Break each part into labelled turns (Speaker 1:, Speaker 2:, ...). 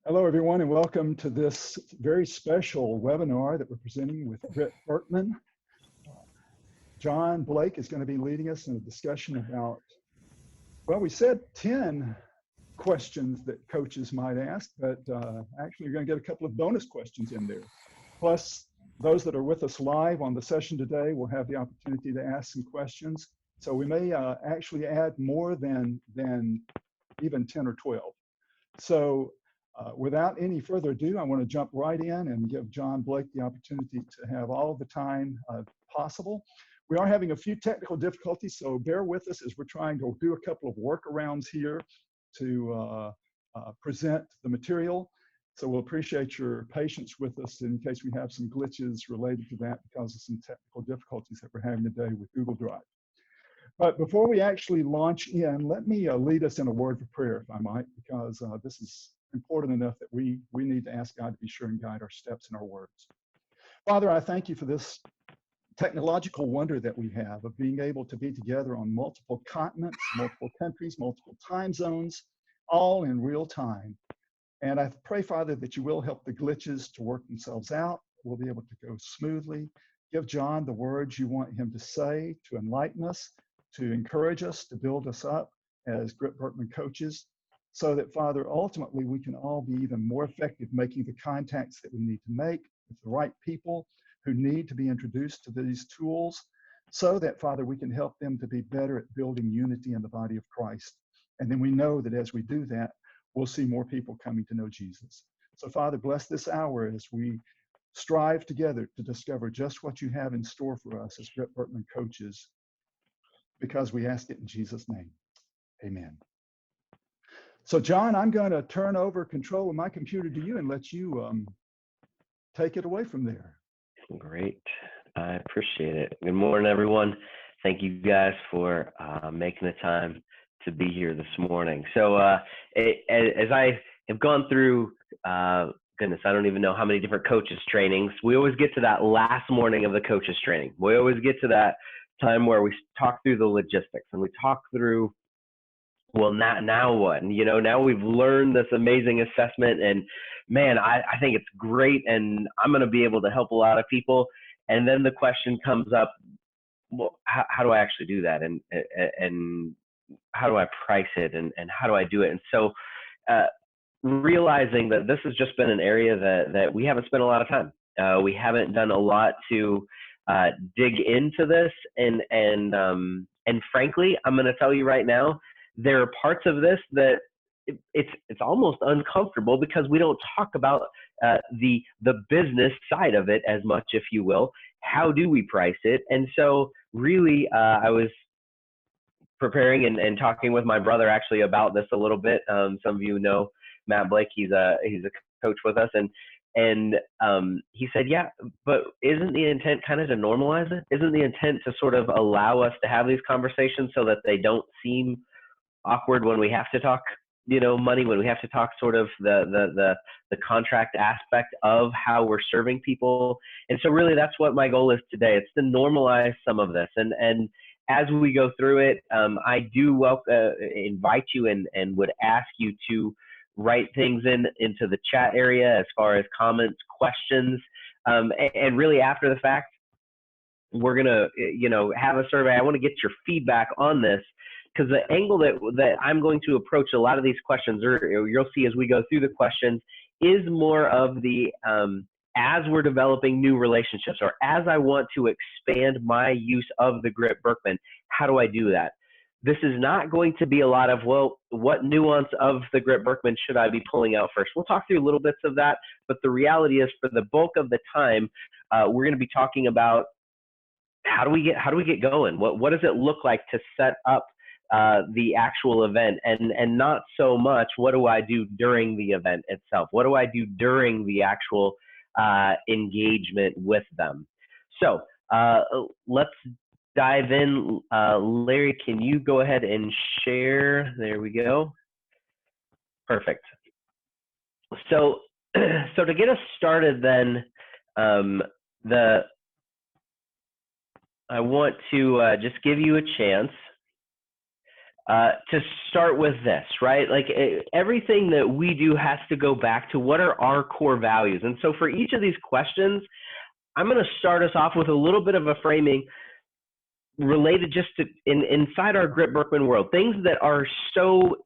Speaker 1: Hello, everyone, and welcome to this very special webinar that we're presenting with Grip-Birkman. John Blake is going to be leading us in a discussion about, well, we said 10 questions that coaches might ask, but actually you're going to get a couple of bonus questions in there. Plus, those that are with us live on the session today will have the opportunity to ask some questions. So we may actually add more than even 10 or 12. So without any further ado, I want to jump right in and give John Blake the opportunity to have all of the time possible. We are having a few technical difficulties, so bear with us as we're trying to do a couple of workarounds here to present the material. So we'll appreciate your patience with us in case we have some glitches related to that because of some technical difficulties that we're having today with Google Drive. But before we actually launch in, let me lead us in a word of prayer, if I might, because this is important enough that we need to ask God to be sure and guide our steps and our words. Father, I thank you for this technological wonder that we have of being able to be together on multiple continents, multiple countries, multiple time zones, all in real time. And I pray, Father, that you will help the glitches to work themselves out. We'll be able to go smoothly. Give John the words you want him to say to enlighten us, to encourage us, to build us up as Grip-Birkman coaches, so that, Father, ultimately we can all be even more effective making the contacts that we need to make with the right people who need to be introduced to these tools, so that, Father, we can help them to be better at building unity in the body of Christ. And then we know that as we do that, we'll see more people coming to know Jesus. So, Father, bless this hour as we strive together to discover just what you have in store for us as Grip-Birkman coaches, because we ask it in Jesus' name. Amen. So, John, I'm going to turn over control of my computer to you and let you take it away from there.
Speaker 2: Great. I appreciate it. Good morning, everyone. Thank you guys for making the time to be here this morning. So as I have gone through, goodness, I don't even know how many different coaches trainings, we always get to that last morning of the coaches training. We always get to that time where we talk through the logistics and we talk through, well, now what? And, now we've learned this amazing assessment, and man, I think it's great, and I'm going to be able to help a lot of people. And then the question comes up, well, how do I actually do that? And how do I price it? And how do I do it? And so realizing that this has just been an area that we haven't spent a lot of time. We haven't done a lot to dig into this. And frankly, I'm going to tell you right now, there are parts of this that it's almost uncomfortable because we don't talk about the business side of it as much, if you will. How do we price it? And so really, I was preparing and talking with my brother actually about this a little bit. Some of you know Matt Blake. He's a coach with us, and he said, yeah, but isn't the intent kind of to normalize it? Isn't the intent to sort of allow us to have these conversations so that they don't seem awkward when we have to talk, money, when we have to talk sort of the contract aspect of how we're serving people? And so really that's what my goal is today. It's to normalize some of this. And as we go through it, I do invite you and would ask you to write things into the chat area as far as comments, questions, and really after the fact, we're going to, have a survey. I want to get your feedback on this, because the angle that I'm going to approach a lot of these questions, or you'll see as we go through the questions, is more of the as we're developing new relationships, or as I want to expand my use of the Grip-Birkman, how do I do that? This is not going to be a lot of, well, what nuance of the Grip-Birkman should I be pulling out first? We'll talk through little bits of that, but the reality is for the bulk of the time, we're going to be talking about how do we get going? What does it look like to set up the actual event, and not so much what do I do during the event itself? What do I do during the actual engagement with them? So let's dive in. Larry, can you go ahead and share? There we go. Perfect. So to get us started then, I want to just give you a chance to start with this, right? Like everything that we do has to go back to what are our core values. And so for each of these questions, I'm going to start us off with a little bit of a framing related just to inside our Grip-Birkman world, things that are so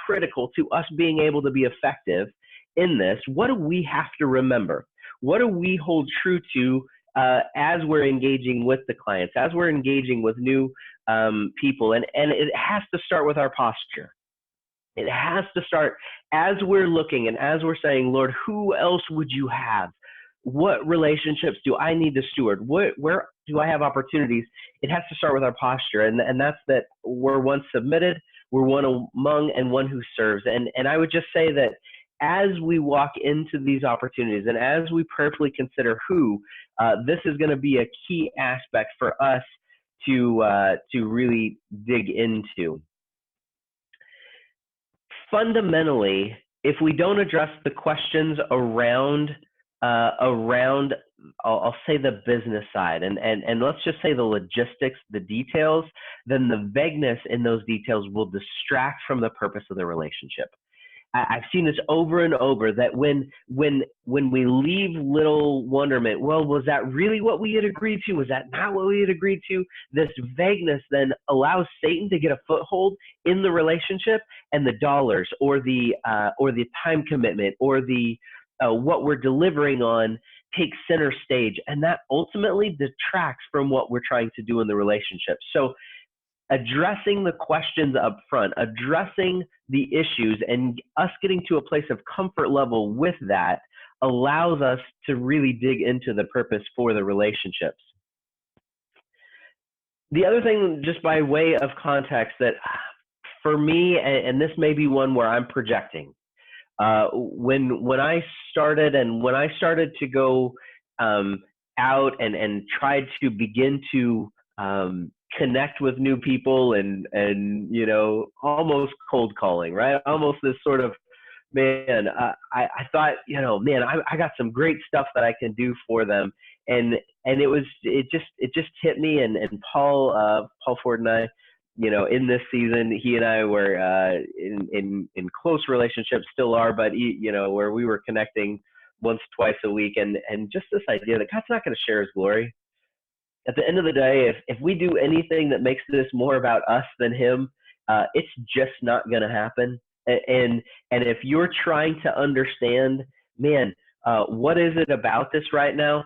Speaker 2: critical to us being able to be effective in this. What do we have to remember? What do we hold true to as we're engaging with the clients, as we're engaging with new people? And it has to start with our posture. It has to start as we're looking and as we're saying, Lord, who else would you have? What relationships do I need to steward? Where do I have opportunities? It has to start with our posture. And that's that we're one submitted, we're one among, and one who serves. And I would just say that as we walk into these opportunities and as we prayerfully consider who, this is going to be a key aspect for us to really dig into. Fundamentally, if we don't address the questions around I'll say the business side and let's just say the logistics, the details, then the vagueness in those details will distract from the purpose of the relationship. I've seen this over and over that when we leave little wonderment, well, was that really what we had agreed to? Was that not what we had agreed to? This vagueness then allows Satan to get a foothold in the relationship, and the dollars or the time commitment or the what we're delivering on takes center stage, and that ultimately detracts from what we're trying to do in the relationship. So addressing the questions up front, addressing the issues, and us getting to a place of comfort level with that allows us to really dig into the purpose for the relationships. The other thing, just by way of context, that for me, and this may be one where I'm projecting, when I started to go out and tried to begin to connect with new people and you know, almost cold calling, right? Almost this sort of, man, I thought, you know, man, I got some great stuff that I can do for them, and it just hit me. And Paul Ford and I, you know, in this season, he and I were in close relationships, still are, but you know, where we were connecting once, twice a week, and just this idea that God's not going to share His glory. At the end of the day, if we do anything that makes this more about us than Him, it's just not going to happen. And if you're trying to understand, man, what is it about this right now?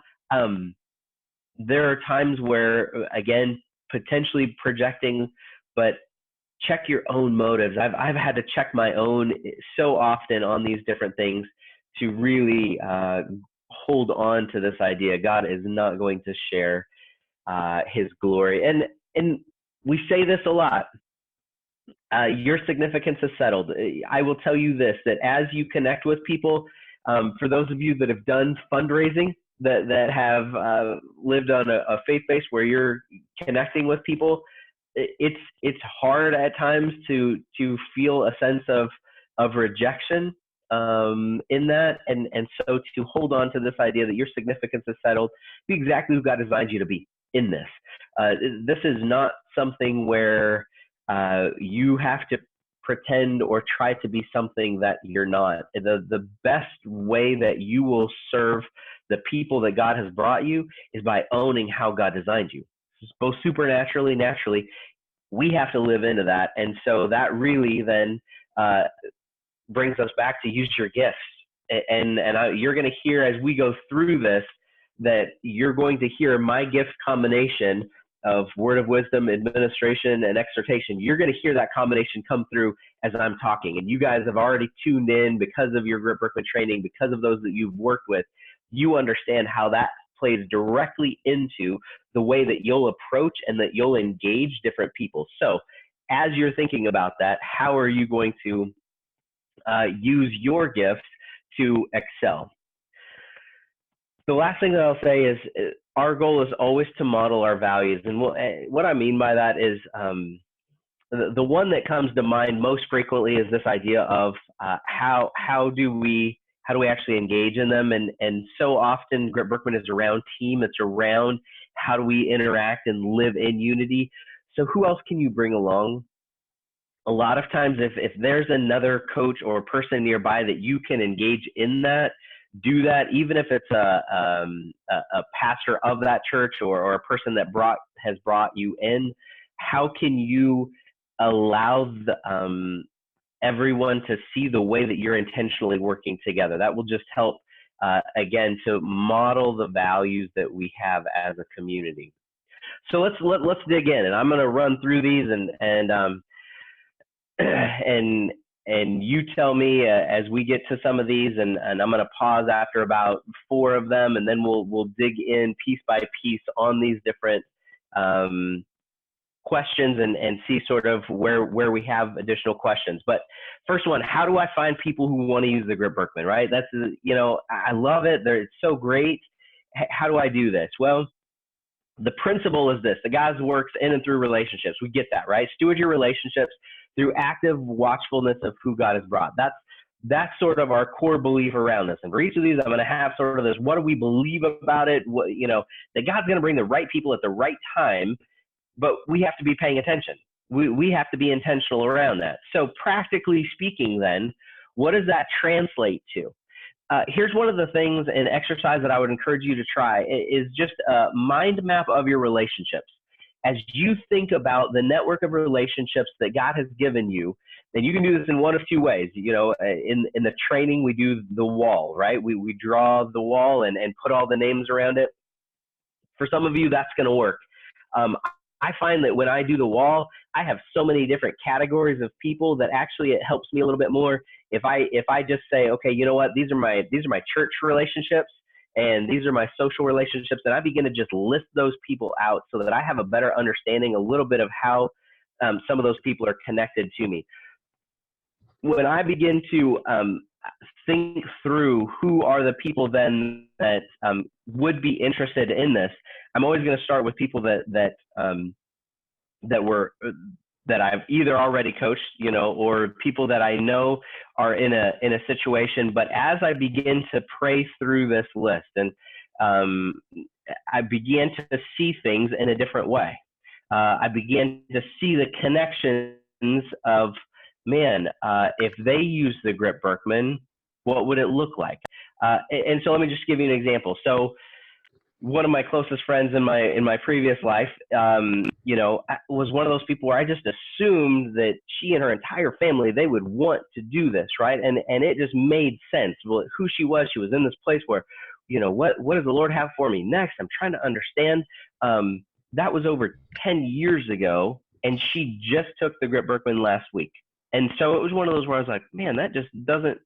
Speaker 2: There are times where, again, potentially projecting, but check your own motives. I've had to check my own so often on these different things to really hold on to this idea. God is not going to share His glory. And we say this a lot. Your significance is settled. I will tell you this, that as you connect with people, for those of you that have done fundraising, that have lived on a faith base where you're connecting with people, it's hard at times to feel a sense of rejection in that, and so to hold on to this idea that your significance is settled, be exactly who God designed you to be in this. This is not something where you have to pretend or try to be something that you're not. The best way that you will serve the people that God has brought you is by owning how God designed you, both supernaturally, naturally. We have to live into that. And so that really then brings us back to use your gifts. And you're going to hear as we go through this, that you're going to hear my gift combination of word of wisdom, administration, and exhortation. You're going to hear that combination come through as I'm talking. And you guys have already tuned in because of your Grip-Birkman training, because of those that you've worked with. You understand how that plays directly into the way that you'll approach and that you'll engage different people. So as you're thinking about that, how are you going to use your gifts to excel? The last thing that I'll say is our goal is always to model our values. And what I mean by that is the one that comes to mind most frequently is this idea of how do we actually engage in them? And so often Grip-Birkman is around team. It's around how do we interact and live in unity. So who else can you bring along? a lot of times if there's another coach or person nearby that you can engage in that, do that, even if it's a pastor of that church or a person that has brought you in. How can you allow everyone to see the way that you're intentionally working together? That will just help, again, to model the values that we have as a community. So let's dig in, and I'm going to run through these and you tell me as we get to some of these, and I'm going to pause after about 4 of them, and then we'll dig in piece by piece on these different questions and see sort of where we have additional questions. But first one, how do I find people who want to use the Grip-Birkman, right? That's, I love it. It's so great. How do I do this? Well, the principle is this: the guys works in and through relationships. We get that, right? Steward your relationships through active watchfulness of who God has brought. That's sort of our core belief around this. And for each of these, I'm going to have sort of this: what do we believe about it? That God's going to bring the right people at the right time, but we have to be paying attention. We have to be intentional around that. So practically speaking, then, what does that translate to? Here's one of the things, an exercise that I would encourage you to try is just a mind map of your relationships. As you think about the network of relationships that God has given you, and you can do this in one of 2 ways. In the training, we do the wall, right? We draw the wall and put all the names around it. For some of you, that's going to work. I find that when I do the wall, I have so many different categories of people that actually it helps me a little bit more. If I just say, okay, you know what, these are my church relationships and these are my social relationships, and I begin to just list those people out so that I have a better understanding a little bit of how some of those people are connected to me. When I begin to think through who are the people then that would be interested in this, I'm always going to start with people that I've either already coached, or people that I know are in a situation. But as I begin to pray through this list, and I began to see things in a different way. I began to see the connections of, man, if they use the Grip-Birkman, what would it look like? And so let me just give you an example. So one of my closest friends in my previous life, was one of those people where I just assumed that she and her entire family, they would want to do this, right? And it just made sense. Well, who she was in this place where, what does the Lord have for me next? I'm trying to understand. That was over 10 years ago, and she just took the Grip-Birkman last week. And so it was one of those where I was like, man, that just doesn't,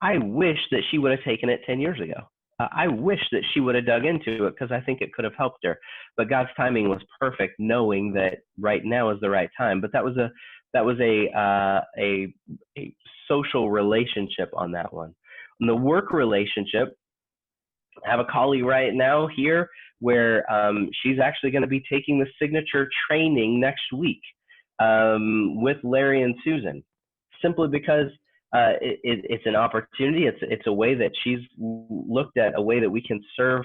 Speaker 2: I wish that she would have taken it 10 years ago. I wish that she would have dug into it, because I think it could have helped her. But God's timing was perfect, knowing that right now is the right time. But that was a social relationship on that one. On the work relationship, I have a colleague right now here where she's actually going to be taking the signature training next week with Larry and Susan, simply because it's an opportunity. It's a way that she's looked at, a way that we can serve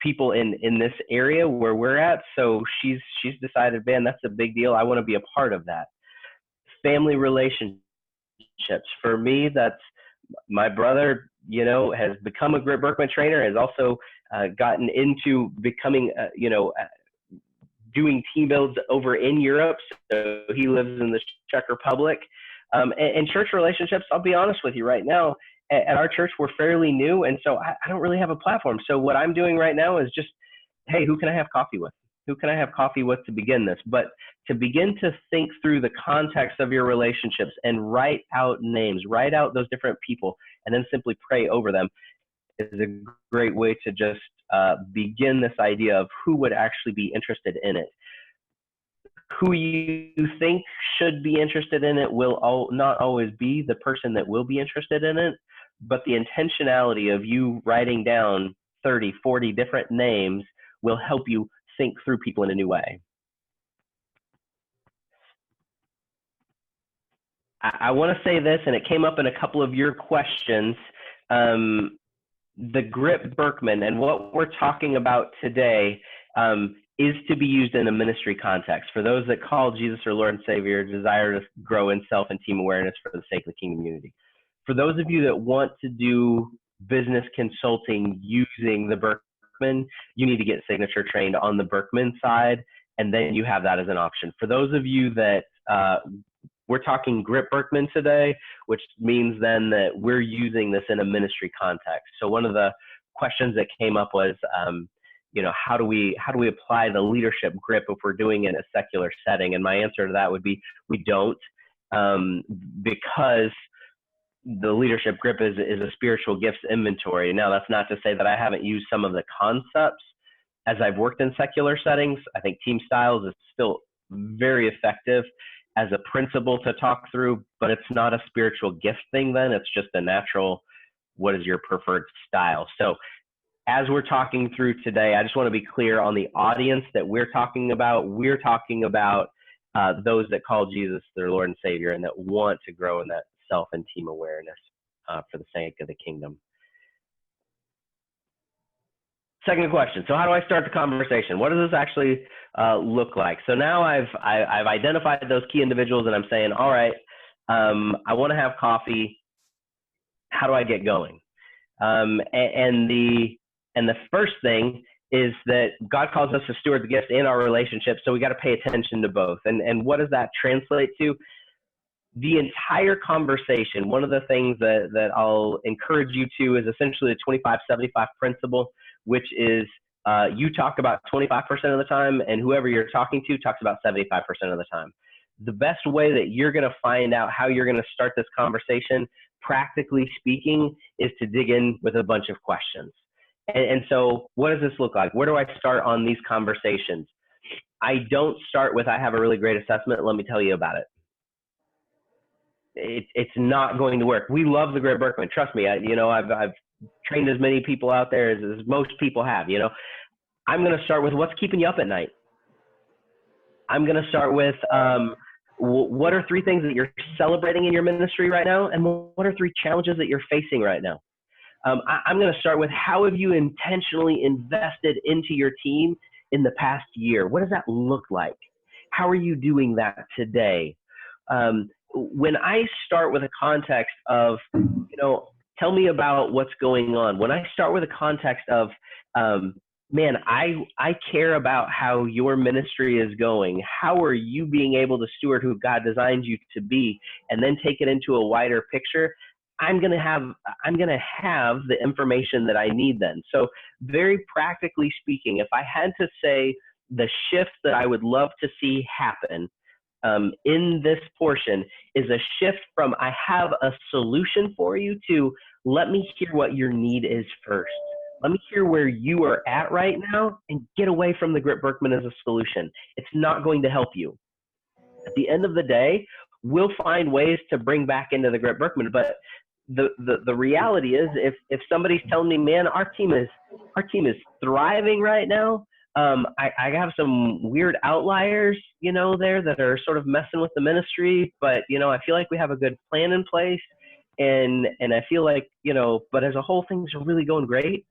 Speaker 2: people in this area where we're at. So she's decided, man, that's a big deal. I want to be a part of that. Family relationships. For me, that's my brother, has become a Grip-Birkman trainer, has also gotten into becoming, doing team builds over in Europe. So he lives in the Czech Republic. And church relationships, I'll be honest with you right now, at our church, we're fairly new. And so I don't really have a platform. So what I'm doing right now is just, hey, who can I have coffee with? Who can I have coffee with to begin this? But to begin to think through the context of your relationships and write out names, write out those different people, and then simply pray over them is a great way to just begin this idea of who would actually be interested in it. Who you think should be interested in it will not always be the person that will be interested in it, but the intentionality of you writing down 30, 40 different names will help you think through people in a new way. I want to say this, and it came up in a couple of your questions, the Grip-Birkman and what we're talking about today is to be used in a ministry context. For those that call Jesus their Lord and Savior, desire to grow in self and team awareness for the sake of the kingdom unity. For those of you that want to do business consulting using the Birkman, you need to get signature trained on the Birkman side, and then you have that as an option. For those of you that we're talking Grip-Birkman today, which means then that we're using this in a ministry context. So one of the questions that came up was, how do we apply the leadership grip if we're doing it in a secular setting? And my answer to that would be we don't, because the leadership grip is a spiritual gifts inventory. Now, that's not to say that I haven't used some of the concepts as I've worked in secular settings. I think team styles is still very effective as a principle to talk through, but it's not a spiritual gift thing then. It's just a natural, what is your preferred style? So as we're talking through today, I just want to be clear on the audience that we're talking about. We're talking about those that call Jesus their Lord and Savior and that want to grow in that self and team awareness for the sake of the kingdom. Second question. So how do I start the conversation? What does this actually look like? So now I've identified those key individuals and I'm saying, all right, I want to have coffee. How do I get going? And the first thing is that God calls us to steward the gifts in our relationship. So we got to pay attention to both. And what does that translate to? The entire conversation, one of the things that I'll encourage you to is essentially the 25-75 principle, which is you talk about 25% of the time and whoever you're talking to talks about 75% of the time. The best way that you're going to find out how you're going to start this conversation, practically speaking, is to dig in with a bunch of questions. And so what does this look like? Where do I start on these conversations? I don't start with, I have a really great assessment. Let me tell you about it. It's not going to work. We love the Grip-Birkman. Trust me. I've trained as many people out there as most people have. I'm going to start with what's keeping you up at night. I'm going to start with what are 3 things that you're celebrating in your ministry right now, and what are 3 challenges that you're facing right now. I'm going to start with how have you intentionally invested into your team in the past year? What does that look like? How are you doing that today? When I start with a context of, tell me about what's going on. When I start with a context of, man, I care about how your ministry is going. How are you being able to steward who God designed you to be, and then take it into a wider picture? I'm going to have the information that I need then. So very practically speaking, if I had to say the shift that I would love to see happen in this portion is a shift from I have a solution for you to let me hear what your need is first. Let me hear where you are at right now and get away from the Grip-Birkman as a solution. It's not going to help you. At the end of the day, we'll find ways to bring back into the Grip-Birkman, but the reality is if somebody's telling me, man, our team is thriving right now. I have some weird outliers, there that are sort of messing with the ministry, but, I feel like we have a good plan in place and I feel like, but as a whole, things are really going great.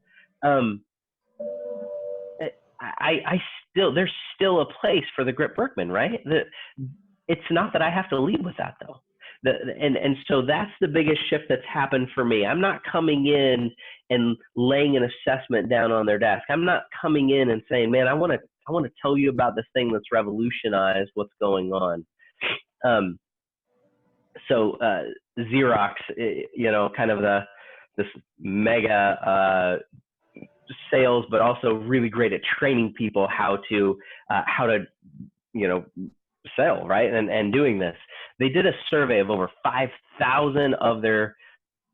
Speaker 2: There's still a place for the Grip-Birkman, right? It's not that I have to lead with that though. And so that's the biggest shift that's happened for me. I'm not coming in and laying an assessment down on their desk. I'm not coming in and saying, man, I want to tell you about this thing that's revolutionized what's going on. So Xerox, kind of this mega sales, but also really great at training people how to sell, right? And doing this. They did a survey of over 5,000 of their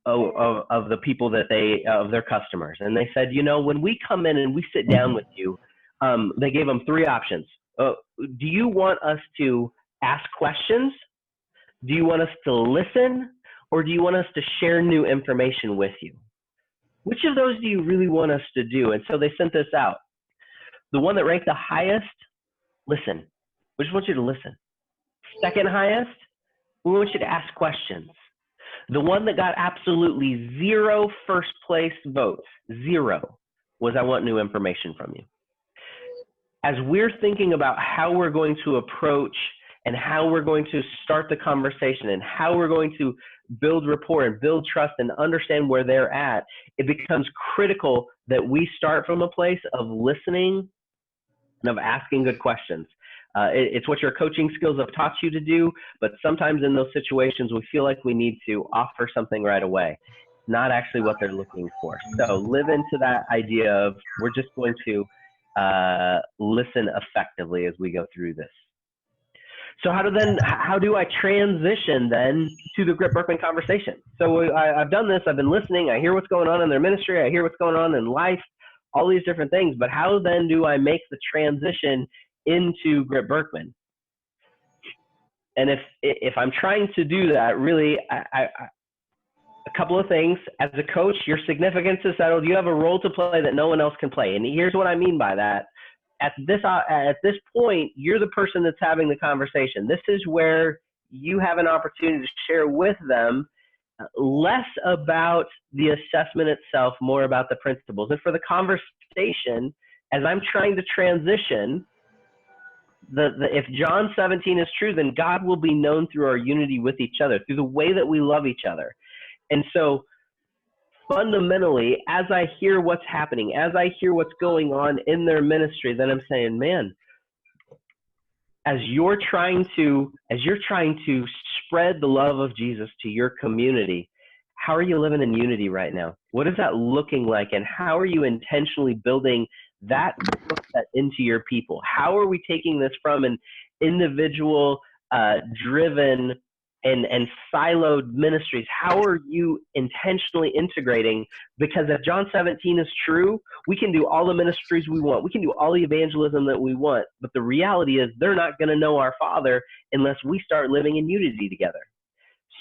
Speaker 2: of the people that of their customers, and they said, when we come in and we sit down with you, they gave them 3 options. Do you want us to ask questions? Do you want us to listen? Or do you want us to share new information with you? Which of those do you really want us to do? And so they sent this out. The one that ranked the highest, listen. We just want you to listen. Second highest, we want you to ask questions. The one that got absolutely 0 first place votes, 0, was I want new information from you. as we're thinking about how we're going to approach and how we're going to start the conversation and how we're going to build rapport and build trust and understand where they're at, it becomes critical that we start from a place of listening and of asking good questions. It's what your coaching skills have taught you to do, but sometimes in those situations, we feel like we need to offer something right away, not actually what they're looking for. So live into that idea of we're just going to listen effectively as we go through this. So how do I transition then to the Grip-Birkman conversation? So I've done this, I've been listening, I hear what's going on in their ministry, I hear what's going on in life, all these different things, but how then do I make the transition into Grip-Birkman? And if I'm trying to do that, really, a couple of things. As a coach, your significance is settled. You have a role to play that no one else can play. And here's what I mean by that. At this point, you're the person that's having the conversation. This is where you have an opportunity to share with them less about the assessment itself, more about the principles. And for the conversation, as I'm trying to transition, if John 17 is true, then God will be known through our unity with each other, through the way that we love each other. And so fundamentally, as I hear what's happening, as I hear what's going on in their ministry, then I'm saying, man, as you're trying to spread the love of Jesus to your community, how are you living in unity right now? What is that looking like? And how are you intentionally building that into your people? How are we taking this from an individual driven and siloed ministries? How are you intentionally integrating? Because if John 17 is true, we can do all the ministries we want. We can do all the evangelism that we want. But the reality is they're not going to know our Father unless we start living in unity together.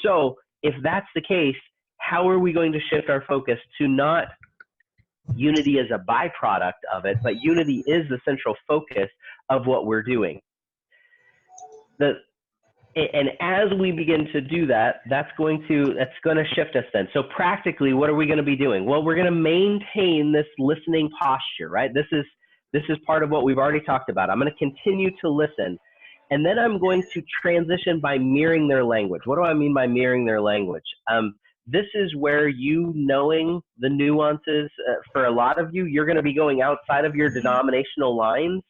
Speaker 2: So if that's the case, how are we going to shift our focus to not unity as a byproduct of it, but unity is the central focus of what we're doing? And as we begin to do that, that's going to shift us then. So practically, what are we going to be doing? Well, we're going to maintain this listening posture, right? This is part of what we've already talked about. I'm going to continue to listen. And then I'm going to transition by mirroring their language. What do I mean by mirroring their language? This is where you knowing the nuances, for a lot of you, you're going to be going outside of your denominational lines,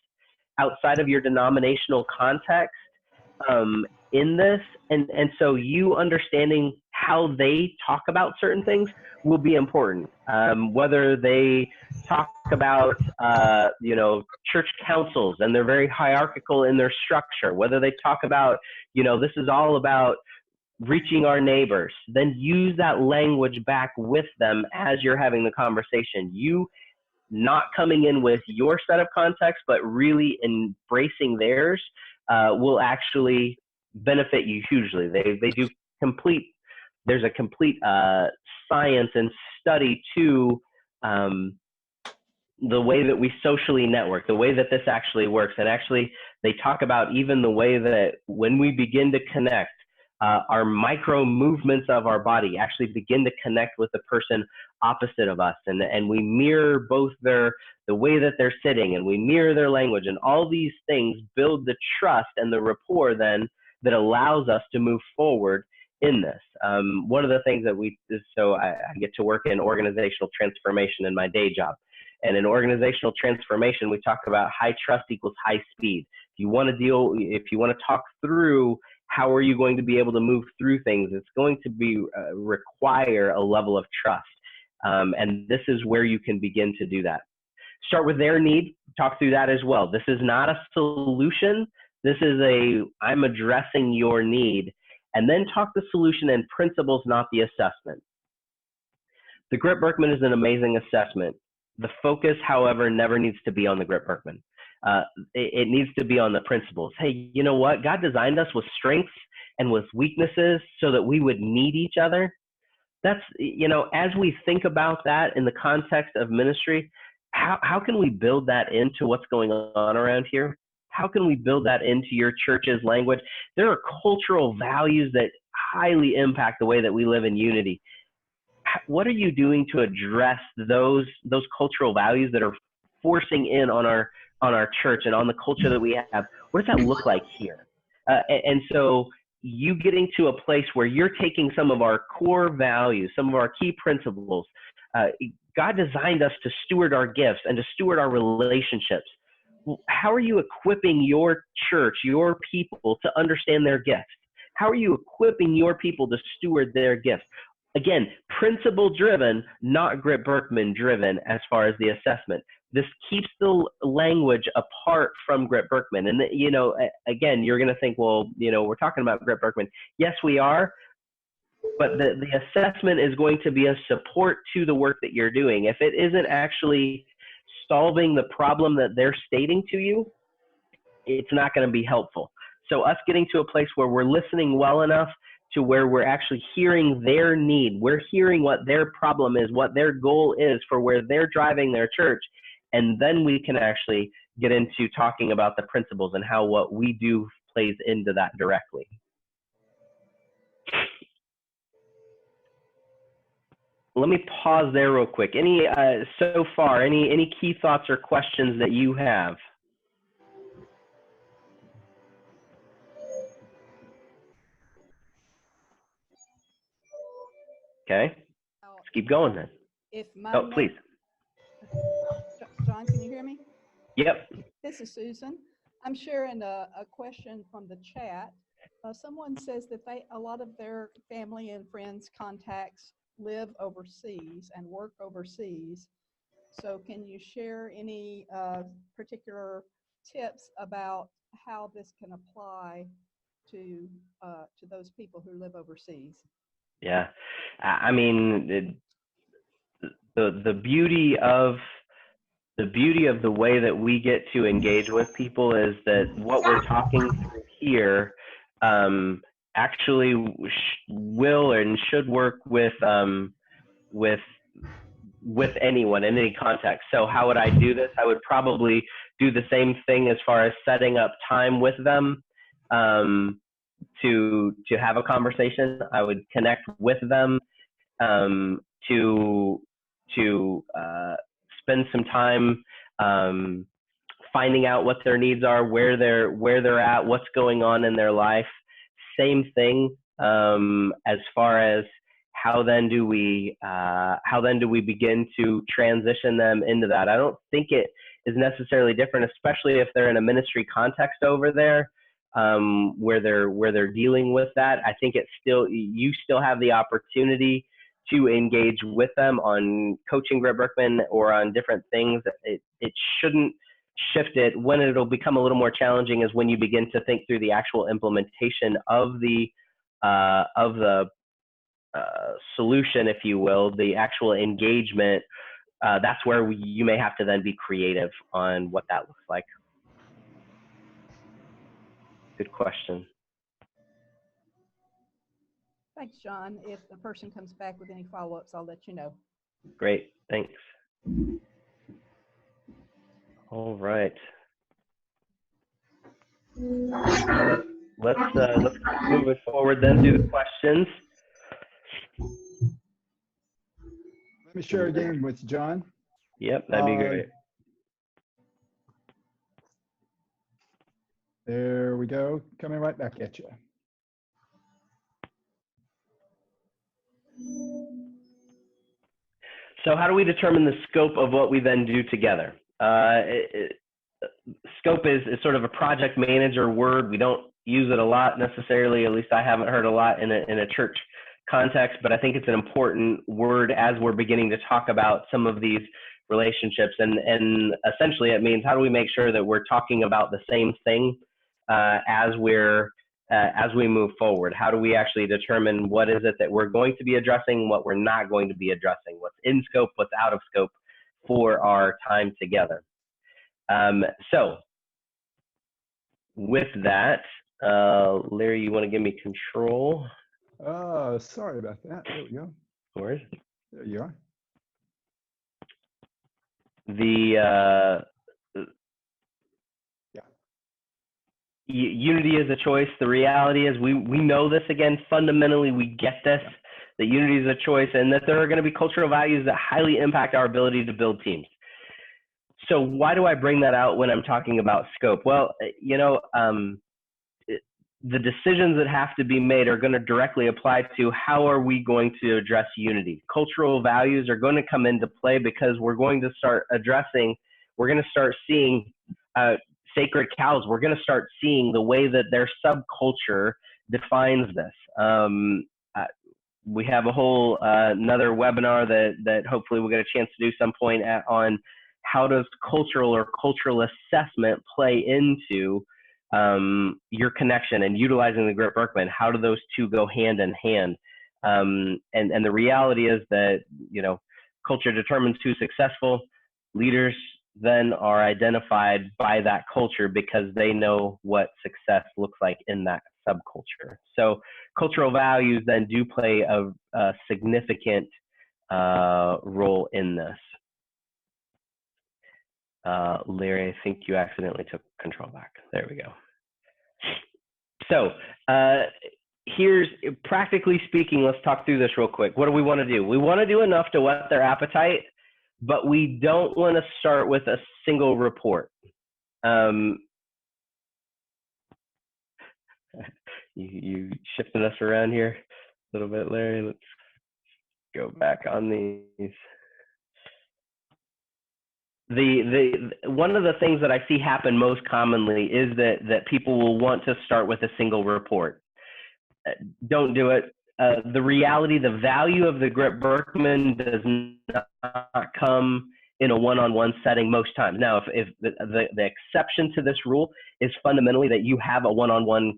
Speaker 2: outside of your denominational context, in this, and so you understanding how they talk about certain things will be important. Whether they talk about church councils and they're very hierarchical in their structure, whether they talk about this is all about reaching our neighbors, then use that language back with them as you're having the conversation. You not coming in with your set of context, but really embracing theirs will actually benefit you hugely. They do there's a complete science and study to the way that we socially network, the way that this actually works. And actually they talk about even the way that when we begin to connect, our micro movements of our body actually begin to connect with the person opposite of us. And we mirror both the way that they're sitting, and we mirror their language, and all these things build the trust and the rapport then that allows us to move forward in this. One of the things that I get to work in organizational transformation in my day job. And in organizational transformation, we talk about high trust equals high speed. If you want to talk through how are you going to be able to move through things, it's going to require a level of trust. And this is where you can begin to do that. Start with their need, talk through that as well. This is not a solution. This is I'm addressing your need. And then talk the solution and principles, not the assessment. The Grip-Birkman is an amazing assessment. The focus, however, never needs to be on the Grip-Birkman. It needs to be on the principles. Hey, you know what? God designed us with strengths and with weaknesses so that we would need each other. That's, as we think about that in the context of ministry, how can we build that into what's going on around here? How can we build that into your church's language? There are cultural values that highly impact the way that we live in unity. What are you doing to address those cultural values that are forcing in on our on our church and on the culture that we have, what does that look like here? And so you getting to a place where you're taking some of our core values, some of our key principles. God designed us to steward our gifts and to steward our relationships. How are you equipping your church, your people, to understand their gifts? How are you equipping your people to steward their gifts? Again, principle driven, not Grip-Birkman driven as far as the assessment. This keeps the language apart from Grip-Birkman. And, you know, again, you're going to think, well, you know, we're talking about Grip-Birkman. Yes, we are. But the assessment is going to be a support to the work that you're doing. If it isn't actually solving the problem that they're stating to you, it's not going to be helpful. So us getting to a place where we're listening well enough to where we're actually hearing their need, we're hearing what their problem is, what their goal is for where they're driving their church, and then we can actually get into talking about the principles and how what we do plays into that directly. Let me pause there real quick. Any so far, any key thoughts or questions that you have? Okay, let's keep going then. Oh, please.
Speaker 3: John, can you hear me?
Speaker 2: Yep.
Speaker 3: This is Susan. I'm sharing a question from the chat. Someone says that a lot of their family and friends contacts live overseas and work overseas. So can you share any particular tips about how this can apply to those people who live overseas?
Speaker 2: Yeah, I mean, the beauty of the way that we get to engage with people is that what we're talking through here actually will and should work with anyone in any context. So how would I do this? I would probably do the same thing as far as setting up time with them to have a conversation. I would connect with them to spend some time finding out what their needs are, where they're at, what's going on in their life. Same thing as far as how then do we begin to transition them into that. I don't think it is necessarily different, especially if they're in a ministry context over there where they're dealing with that. I think you still have the opportunity to engage with them on coaching Grip-Birkman or on different things. It shouldn't shift it. When it'll become a little more challenging is when you begin to think through the actual implementation of the solution, if you will, the actual engagement. That's where you may have to then be creative on what that looks like. Good question.
Speaker 3: Thanks, John. If the person comes back with any follow-ups, I'll let you know.
Speaker 2: Great, thanks. All right. Let's move it forward then to the questions.
Speaker 1: Let me share again with John.
Speaker 2: Yep, that'd be great.
Speaker 1: There we go. Coming right back at you.
Speaker 2: So how do we determine the scope of what we then do together? Scope is sort of a project manager word. We don't use it a lot necessarily, at least I haven't heard a lot in a church context, but I think it's an important word as we're beginning to talk about some of these relationships. And essentially it means, how do we make sure that we're talking about the same thing as we move forward? How do we actually determine what is it that we're going to be addressing, what we're not going to be addressing, what's in scope, what's out of scope for our time together? So with that, Larry, you want to give me control?
Speaker 1: Sorry about that. There we go.
Speaker 2: Of course.
Speaker 1: There you are.
Speaker 2: Unity is a choice. The reality is we know this. Again, fundamentally, we get this, that unity is a choice, and that there are going to be cultural values that highly impact our ability to build teams. So why do I bring that out when I'm talking about scope? Well, the decisions that have to be made are going to directly apply to how are we going to address unity. Cultural values are going to come into play because we're going to start seeing sacred cows. We're going to start seeing the way that their subculture defines this. We have a whole another webinar that hopefully we'll get a chance to do some point on how does cultural or cultural assessment play into your connection and utilizing the Grip-Birkman. How do those two go hand in hand? And the reality is that, culture determines who's successful. Leaders then are identified by that culture because they know what success looks like in that subculture. So cultural values then do play a significant role in this. Larry, I think you accidentally took control back. There we go. So here's, practically speaking, let's talk through this real quick. What do we want to do? We want to do enough to whet their appetite, but we don't want to start with a single report. You shifting us around here a little bit, Larry. Let's go back on these. One of the things that I see happen most commonly is that people will want to start with a single report. Don't do it. The reality, the value of the Grip-Birkman does not come in a one-on-one setting most times. Now, if the exception to this rule is fundamentally that you have a one-on-one,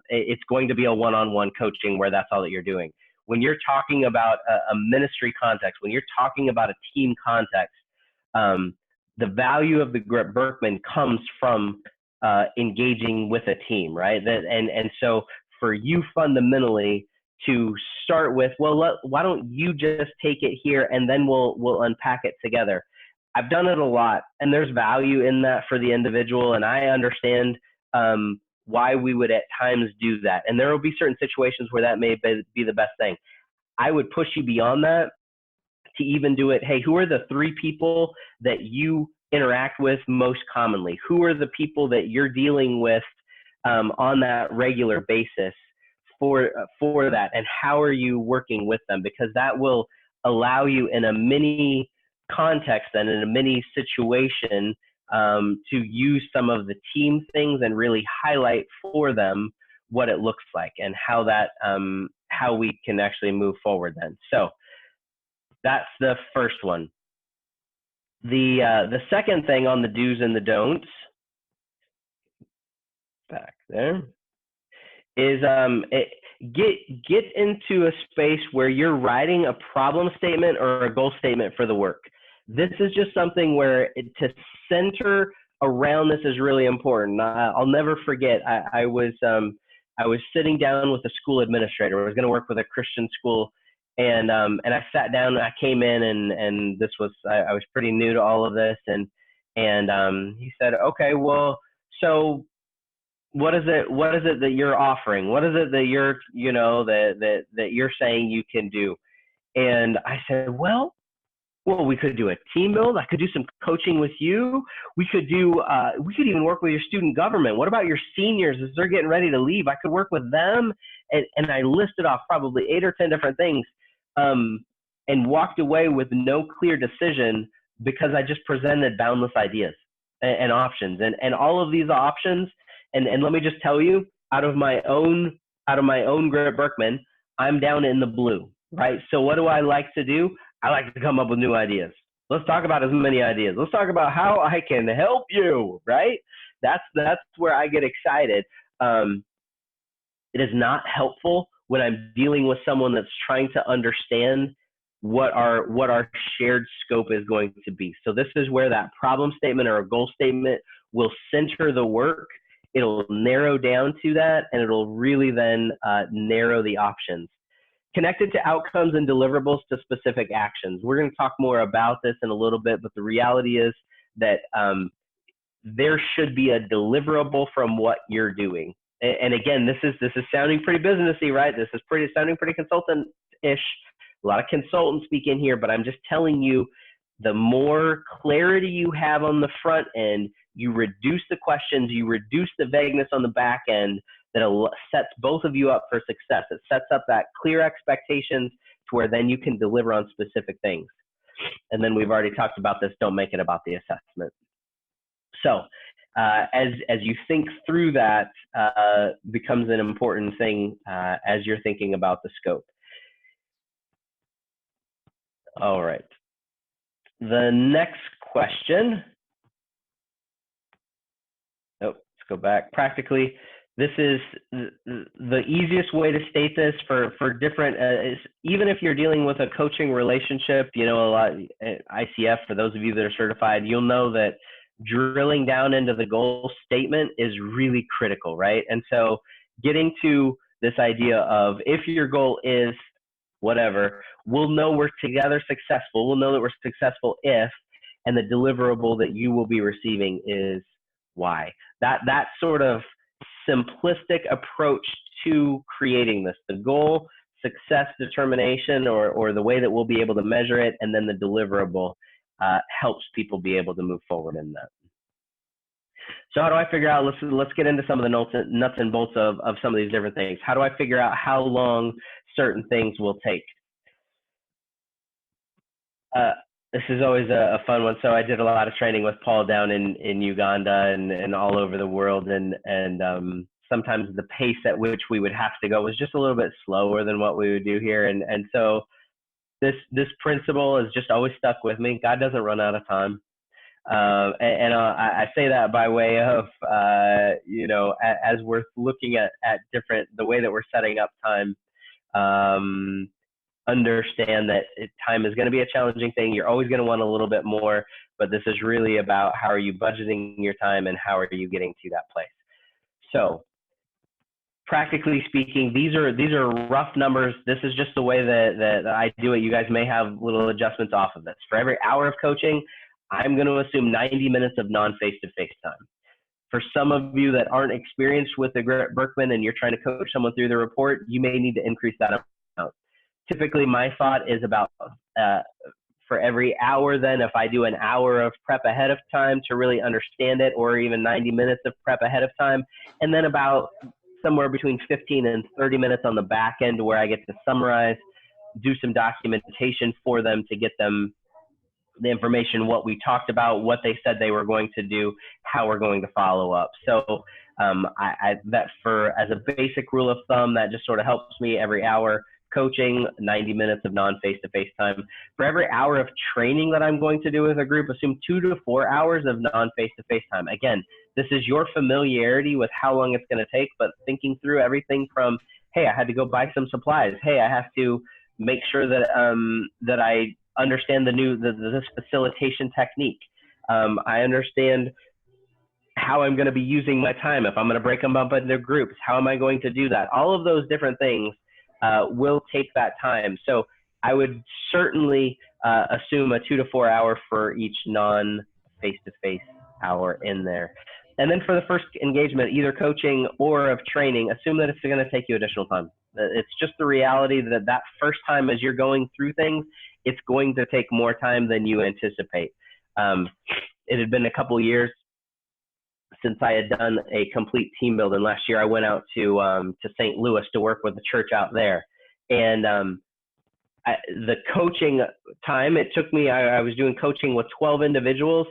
Speaker 2: it's going to be a one-on-one coaching where that's all that you're doing. When you're talking about a ministry context, when you're talking about a team context, the value of the Grip-Birkman comes from engaging with a team, right? And so for you fundamentally to start with, well, why don't you just take it here and then we'll unpack it together. I've done it a lot, and there's value in that for the individual, and I understand why we would at times do that. And there will be certain situations where that may be the best thing. I would push you beyond that to even do it. Hey, who are the 3 people that you interact with most commonly? Who are the people that you're dealing with on that regular basis for that? And how are you working with them? Because that will allow you in a mini context and in a mini situation to use some of the team things and really highlight for them what it looks like and how we can actually move forward then. So that's the first one. The second thing on the do's and the don'ts, back there, is get into a space where you're writing a problem statement or a goal statement for the work. This is just something where to center around this is really important. I'll never forget. I was sitting down with a school administrator. I was going to work with a Christian school. And I sat down, I came in and this was, I was pretty new to all of this. And he said, okay, well, so what is it that you're offering? What is it that you're, that you're saying you can do? And I said, well, we could do a team build. I could do some coaching with you. We could even work with your student government. What about your seniors as they're getting ready to leave? I could work with them. And I listed off probably 8 or 10 different things. And walked away with no clear decision because I just presented boundless ideas and options and all of these options. And let me just tell you, out of my own Grip-Birkman, I'm down in the blue, right? So what do I like to do? I like to come up with new ideas. Let's talk about as many ideas. Let's talk about how I can help you, right? That's where I get excited. It is not helpful when I'm dealing with someone that's trying to understand what our shared scope is going to be. So this is where that problem statement or a goal statement will center the work. It'll narrow down to that, and it'll really then narrow the options. Connected to outcomes and deliverables to specific actions. We're going to talk more about this in a little bit, but the reality is that there should be a deliverable from what you're doing. And again, this is sounding pretty businessy, right? This is sounding pretty consultant-ish. A lot of consultants speak in here, but I'm just telling you the more clarity you have on the front end, you reduce the questions, you reduce the vagueness on the back end, that sets both of you up for success. It sets up that clear expectations to where then you can deliver on specific things. And then we've already talked about this, don't make it about the assessment. So as you think through that, becomes an important thing as you're thinking about the scope. All right. The next question. Oh, let's go back. Practically, this is the easiest way to state this for different, is even if you're dealing with a coaching relationship, you know, a lot, ICF, for those of you that are certified, you'll know that drilling down into the goal statement is really critical, right? And so getting to this idea of, if your goal is whatever, we'll know we're together successful. We'll know that we're successful if, and the deliverable that you will be receiving is why. That sort of simplistic approach to creating this, the goal, success determination, or the way that we'll be able to measure it, and then the deliverable helps people be able to move forward in that. So how do I figure out, let's get into some of the nuts and bolts of some of these different things. How do I figure out how long certain things will take? This is always a fun one. So I did a lot of training with Paul down in Uganda and all over the world. And sometimes the pace at which we would have to go was just a little bit slower than what we would do here. And so this principle has just always stuck with me. God doesn't run out of time. I say that by way of, you know, as we're looking at different, the way that we're setting up time, understand that time is going to be a challenging thing. You're always going to want a little bit more, but this is really about how are you budgeting your time and how are you getting to that place. So practically speaking, these are rough numbers. This is just the way that I do it. You guys may have little adjustments off of this. For every hour of coaching, I'm going to assume 90 minutes of non-face-to-face time. For some of you that aren't experienced with the Grip-Birkman and you're trying to coach someone through the report, you may need to increase that amount. Typically, my thought is about for every hour, then if I do an hour of prep ahead of time to really understand it, or even 90 minutes of prep ahead of time, and then about somewhere between 15 and 30 minutes on the back end where I get to summarize, do some documentation for them to get them the information, what we talked about, what they said they were going to do, how we're going to follow up. So that for, as a basic rule of thumb, that just sort of helps me every hour. Coaching, 90 minutes of non-face-to-face time. For every hour of training that I'm going to do with a group, assume 2 to 4 hours of non-face-to-face time. Again, this is your familiarity with how long it's going to take, but thinking through everything from, hey, I had to go buy some supplies. Hey, I have to make sure that that I understand this facilitation technique. I understand how I'm going to be using my time. If I'm going to break them up into groups, how am I going to do that? All of those different things will take that time. So I would certainly assume a 2 to 4 hour for each non-face-to-face hour in there. And then for the first engagement, either coaching or of training, assume that it's going to take you additional time. It's just the reality that first time as you're going through things, it's going to take more time than you anticipate. It had been a couple of years since I had done a complete team building. Last year, I went out to St. Louis to work with the church out there. And the coaching time, it took me, I was doing coaching with 12 individuals.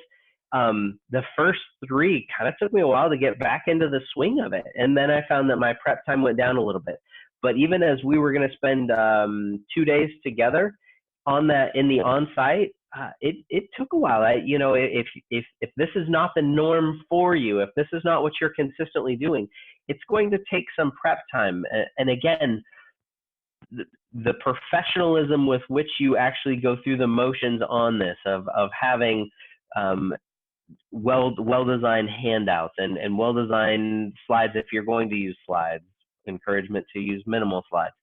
Speaker 2: The first 3 kind of took me a while to get back into the swing of it. And then I found that my prep time went down a little bit. But even as we were going to spend 2 days together on that in the on-site, it took a while. You know, if this is not the norm for you, if this is not what you're consistently doing, it's going to take some prep time. And again, the professionalism with which you actually go through the motions on this of having well-designed handouts and well-designed slides, if you're going to use slides, encouragement to use minimal slides,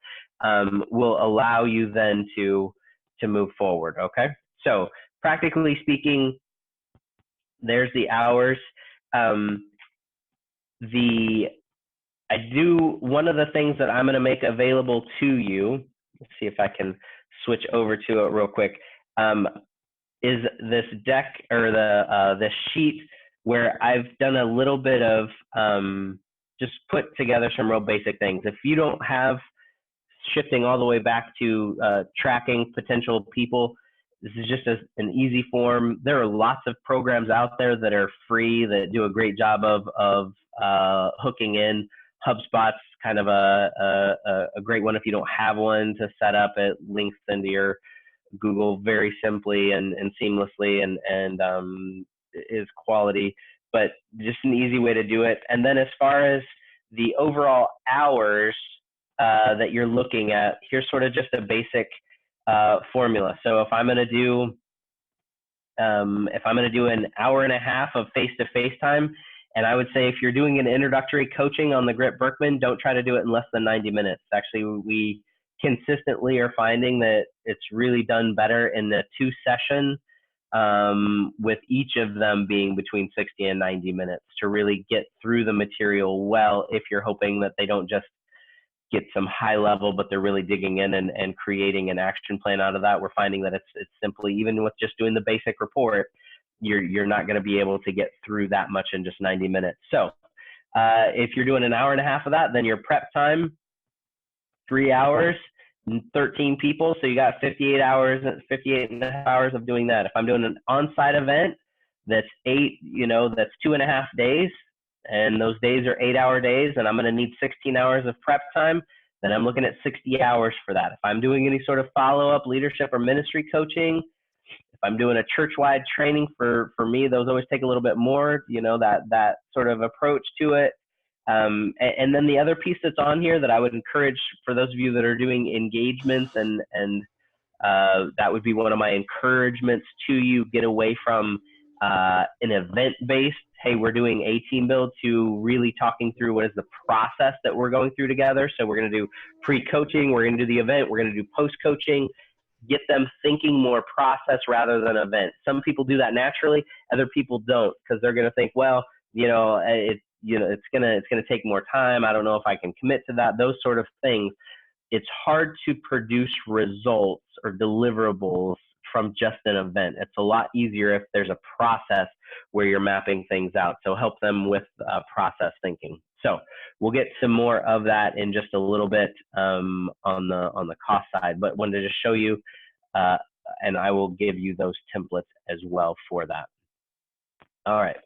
Speaker 2: will allow you then to move forward. Okay. So practically speaking, there's the hours. One of the things that I'm going to make available to you, let's see if I can switch over to it real quick. is this deck or this sheet where I've done a little bit of just put together some real basic things. If you don't have shifting all the way back to tracking potential people, this is just an easy form. There are lots of programs out there that are free that do a great job of hooking in. HubSpot's kind of a great one if you don't have one to set up. It links into your Google very simply and seamlessly and is quality, but just an easy way to do it. And then as far as the overall hours that you're looking at, here's sort of just a basic formula. So if I'm going to do an hour and a half of face-to-face time, and I would say if you're doing an introductory coaching on the Grip-Birkman, don't try to do it in less than 90 minutes. Actually, we consistently are finding that it's really done better in the 2 session, with each of them being between 60 and 90 minutes to really get through the material well, if you're hoping that they don't just get some high level, but they're really digging in and creating an action plan out of that. We're finding that it's simply, even with just doing the basic report, you're not going to be able to get through that much in just 90 minutes. So if you're doing an hour and a half of that, then your prep time, 3 hours, 13 people. So you got 58 hours, 58 and a half hours of doing that. If I'm doing an on-site event, that's 2.5 days, and those days are 8-hour days, and I'm going to need 16 hours of prep time, then I'm looking at 60 hours for that. If I'm doing any sort of follow-up leadership or ministry coaching, if I'm doing a church-wide training, for me, those always take a little bit more, that sort of approach to it. And then the other piece that's on here that I would encourage for those of you that are doing engagements, and that would be one of my encouragements to you, get away from an event-based, hey, we're doing a team build, to really talking through what is the process that we're going through together. So we're going to do pre-coaching, we're going to do the event, we're going to do post-coaching, get them thinking more process rather than event. Some people do that naturally, other people don't, because they're going to think, well, it's going to take more time. I don't know if I can commit to that, those sort of things. It's hard to produce results or deliverables from just an event. It's a lot easier if there's a process where you're mapping things out. So help them with process thinking. So we'll get some more of that in just a little bit on the cost side, but wanted to just show you, and I will give you those templates as well for that. All right,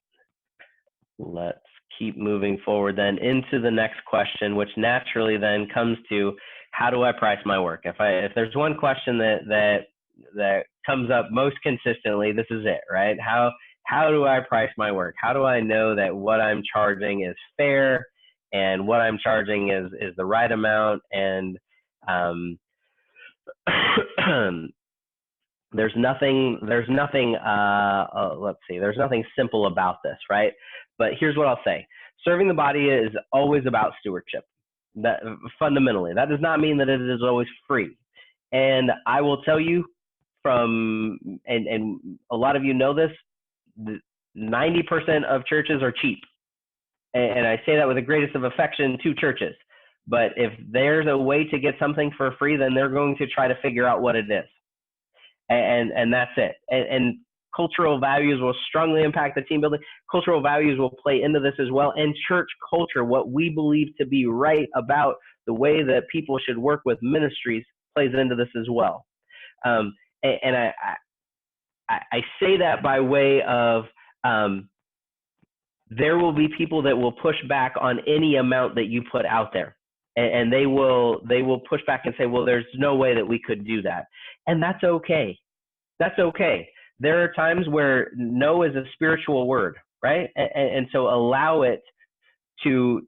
Speaker 2: let's keep moving forward then into the next question, which naturally then comes to, how do I price my work? If there's one question that comes up most consistently, this is it, right? How do I price my work? How do I know that what I'm charging is fair and what I'm charging is the right amount? And there's nothing simple about this, right? But here's what I'll say. Serving the body is always about stewardship. That fundamentally, that does not mean that it is always free. And I will tell you and a lot of you know this, 90% of churches are cheap. And I say that with the greatest of affection to churches. But if there's a way to get something for free, then they're going to try to figure out what it is. And that's it. And cultural values will strongly impact the team building. Cultural values will play into this as well. And church culture, what we believe to be right about the way that people should work with ministries, plays into this as well. And I say that by way of there will be people that will push back on any amount that you put out there. And they will push back and say, well, there's no way that we could do that. And that's okay. That's okay. There are times where no is a spiritual word, right? And so allow it to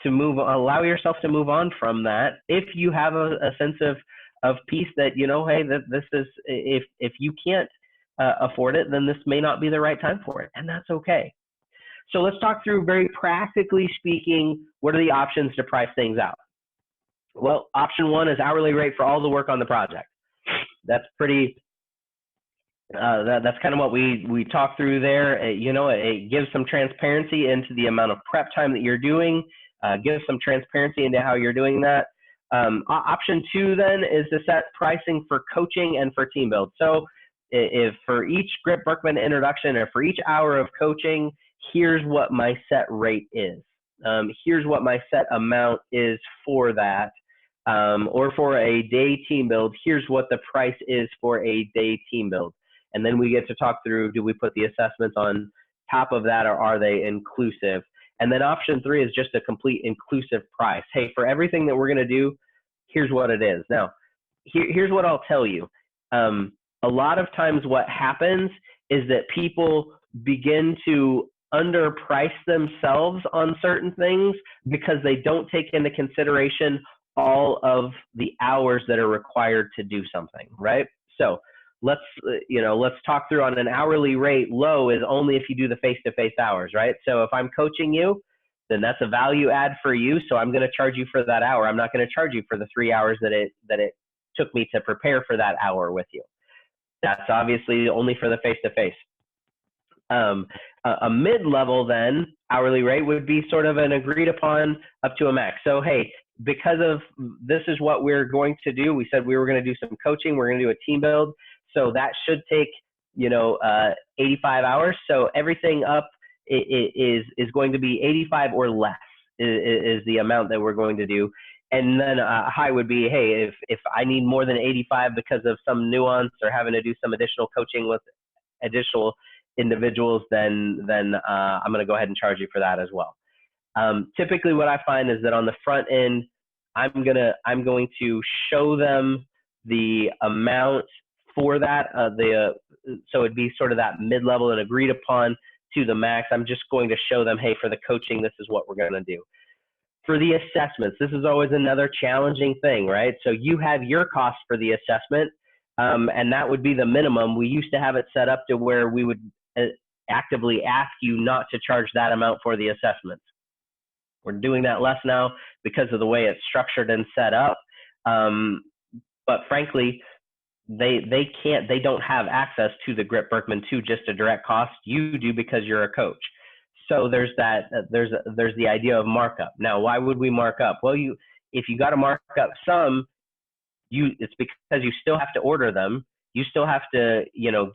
Speaker 2: move, allow yourself to move on from that. If you have a sense of peace that, hey, this is, if you can't afford it, then this may not be the right time for it. And that's okay. So let's talk through, very practically speaking, what are the options to price things out? Well, option one is hourly rate for all the work on the project. That's pretty, that's kind of what we talked through there. It gives some transparency into the amount of prep time that you're doing, gives some transparency into how you're doing that. Option two then is to set pricing for coaching and for team build. So if for each Grip-Birkman introduction or for each hour of coaching, here's what my set rate is. Here's what my set amount is for that. Or for a day team build, here's what the price is for a day team build. And then we get to talk through, do we put the assessments on top of that, or are they inclusive? And then option 3 is just a complete inclusive price. Hey, for everything that we're going to do, here's what it is. Now, here's what I'll tell you. A lot of times what happens is that people begin to underprice themselves on certain things because they don't take into consideration all of the hours that are required to do something, right? So let's talk through on an hourly rate. Low is only if you do the face-to-face hours, right? So if I'm coaching you, then that's a value add for you. So I'm going to charge you for that hour. I'm not going to charge you for the 3 hours that it took me to prepare for that hour with you. That's obviously only for the face-to-face. A mid-level then hourly rate would be sort of an agreed upon up to a max. So, hey, because of this is what we're going to do. We said we were going to do some coaching. We're going to do a team build. So that should take, 85 hours. So everything up is going to be 85 or less is the amount that we're going to do. And then a high would be, hey, if I need more than 85 because of some nuance or having to do some additional coaching with additional individuals, then I'm going to go ahead and charge you for that as well. Typically what I find is that on the front end, I'm going to show them the amount for that. So it'd be sort of that mid-level and agreed upon to the max. I'm just going to show them, hey, for the coaching, this is what we're going to do. For the assessments, this is always another challenging thing, right? So you have your cost for the assessment, and that would be the minimum. We used to have it set up to where we would actively ask you not to charge that amount for the assessments. We're doing that less now because of the way it's structured and set up. But frankly, they don't have access to the Grip-Birkman to just a direct cost. You do because you're a coach. So there's the idea of markup. Now, why would we mark up? Well, if you got to mark up some, it's because you still have to order them. You still have to,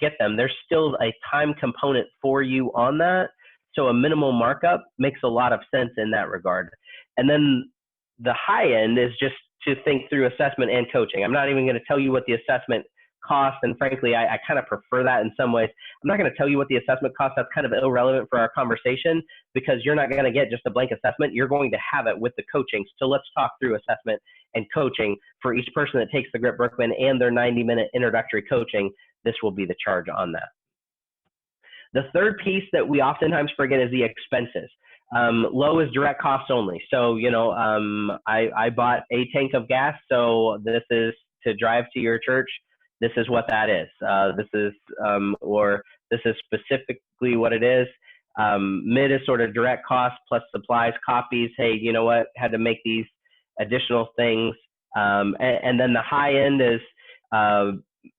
Speaker 2: get them. There's still a time component for you on that. So a minimal markup makes a lot of sense in that regard. And then the high end is just to think through assessment and coaching. I'm not even going to tell you what the assessment costs. And frankly, I kind of prefer that in some ways. I'm not going to tell you what the assessment costs. That's kind of irrelevant for our conversation because you're not going to get just a blank assessment. You're going to have it with the coaching. So let's talk through assessment and coaching for each person that takes the Grip-Birkman and their 90-minute introductory coaching. This will be the charge on that. The third piece that we oftentimes forget is the expenses. Low is direct cost only. So, I bought a tank of gas. So this is to drive to your church. This is what that is. This is specifically what it is. Mid is sort of direct cost plus supplies, copies. Hey, you know what? Had to make these additional things. And then the high end is,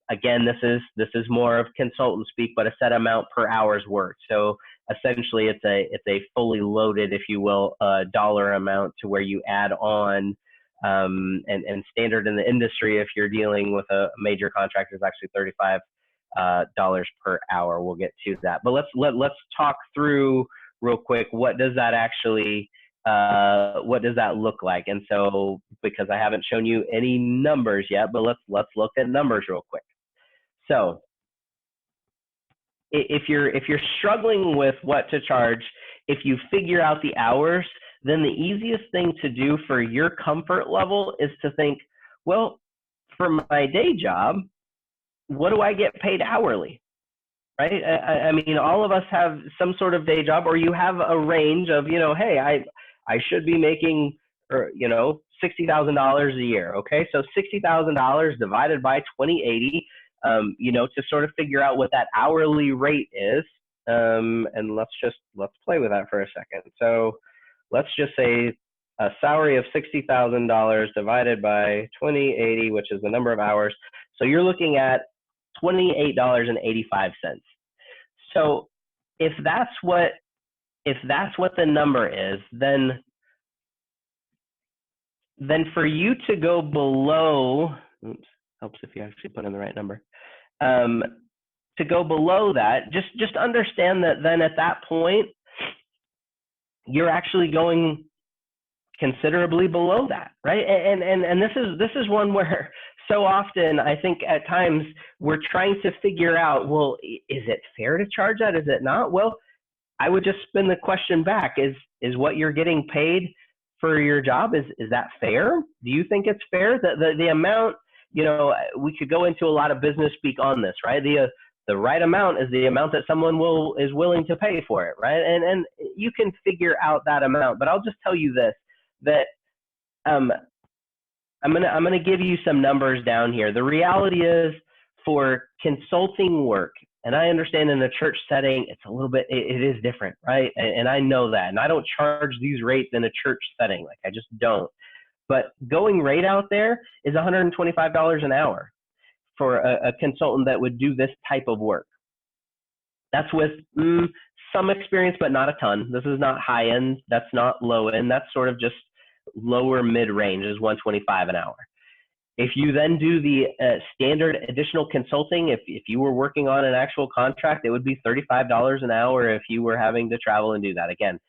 Speaker 2: again, this is more of consultant speak, but a set amount per hour's work. So essentially, it's a fully loaded, if you will, dollar amount to where you add on. And standard in the industry, if you're dealing with a major contractor, is actually $35 per hour. We'll get to that, but let's talk through real quick. What does that actually? What does that look like? And so, because I haven't shown you any numbers yet, but let's look at numbers real quick. So, if you're struggling with what to charge, if you figure out the hours, then the easiest thing to do for your comfort level is to think, well, for my day job, what do I get paid hourly? Right? I mean, all of us have some sort of day job, or you have a range of, hey, I should be making, $60,000 a year. Okay, so $60,000 divided by 2080, to sort of figure out what that hourly rate is. And let's play with that for a second. So let's just say a salary of $60,000 divided by 2080, which is the number of hours. So you're looking at $28.85. So if that's what the number is, then for you to go below, helps if you actually put in the right number. to go below that, just understand that then at that point, you're actually going considerably below that, right? And this is one where so often I think at times we're trying to figure out, well, is it fair to charge that? Is it not? Well, I would just spin the question back. Is what you're getting paid for your job, is that fair? Do you think it's fair? The amount, we could go into a lot of business speak on this, right? The right amount is the amount that someone is willing to pay for it, right? And you can figure out that amount, but I'll just tell you this, that I'm gonna give you some numbers down here. The reality is, for consulting work, and I understand in a church setting, it's a little bit, it is different, right? And I know that, and I don't charge these rates in a church setting, like I just don't. But going rate out there is $125 an hour for a consultant that would do this type of work. That's with some experience, but not a ton. This is not high end. That's not low end. That's sort of just lower mid range is $125 an hour. If you then do the standard additional consulting, if you were working on an actual contract, it would be $35 an hour if you were having to travel and do that. Again,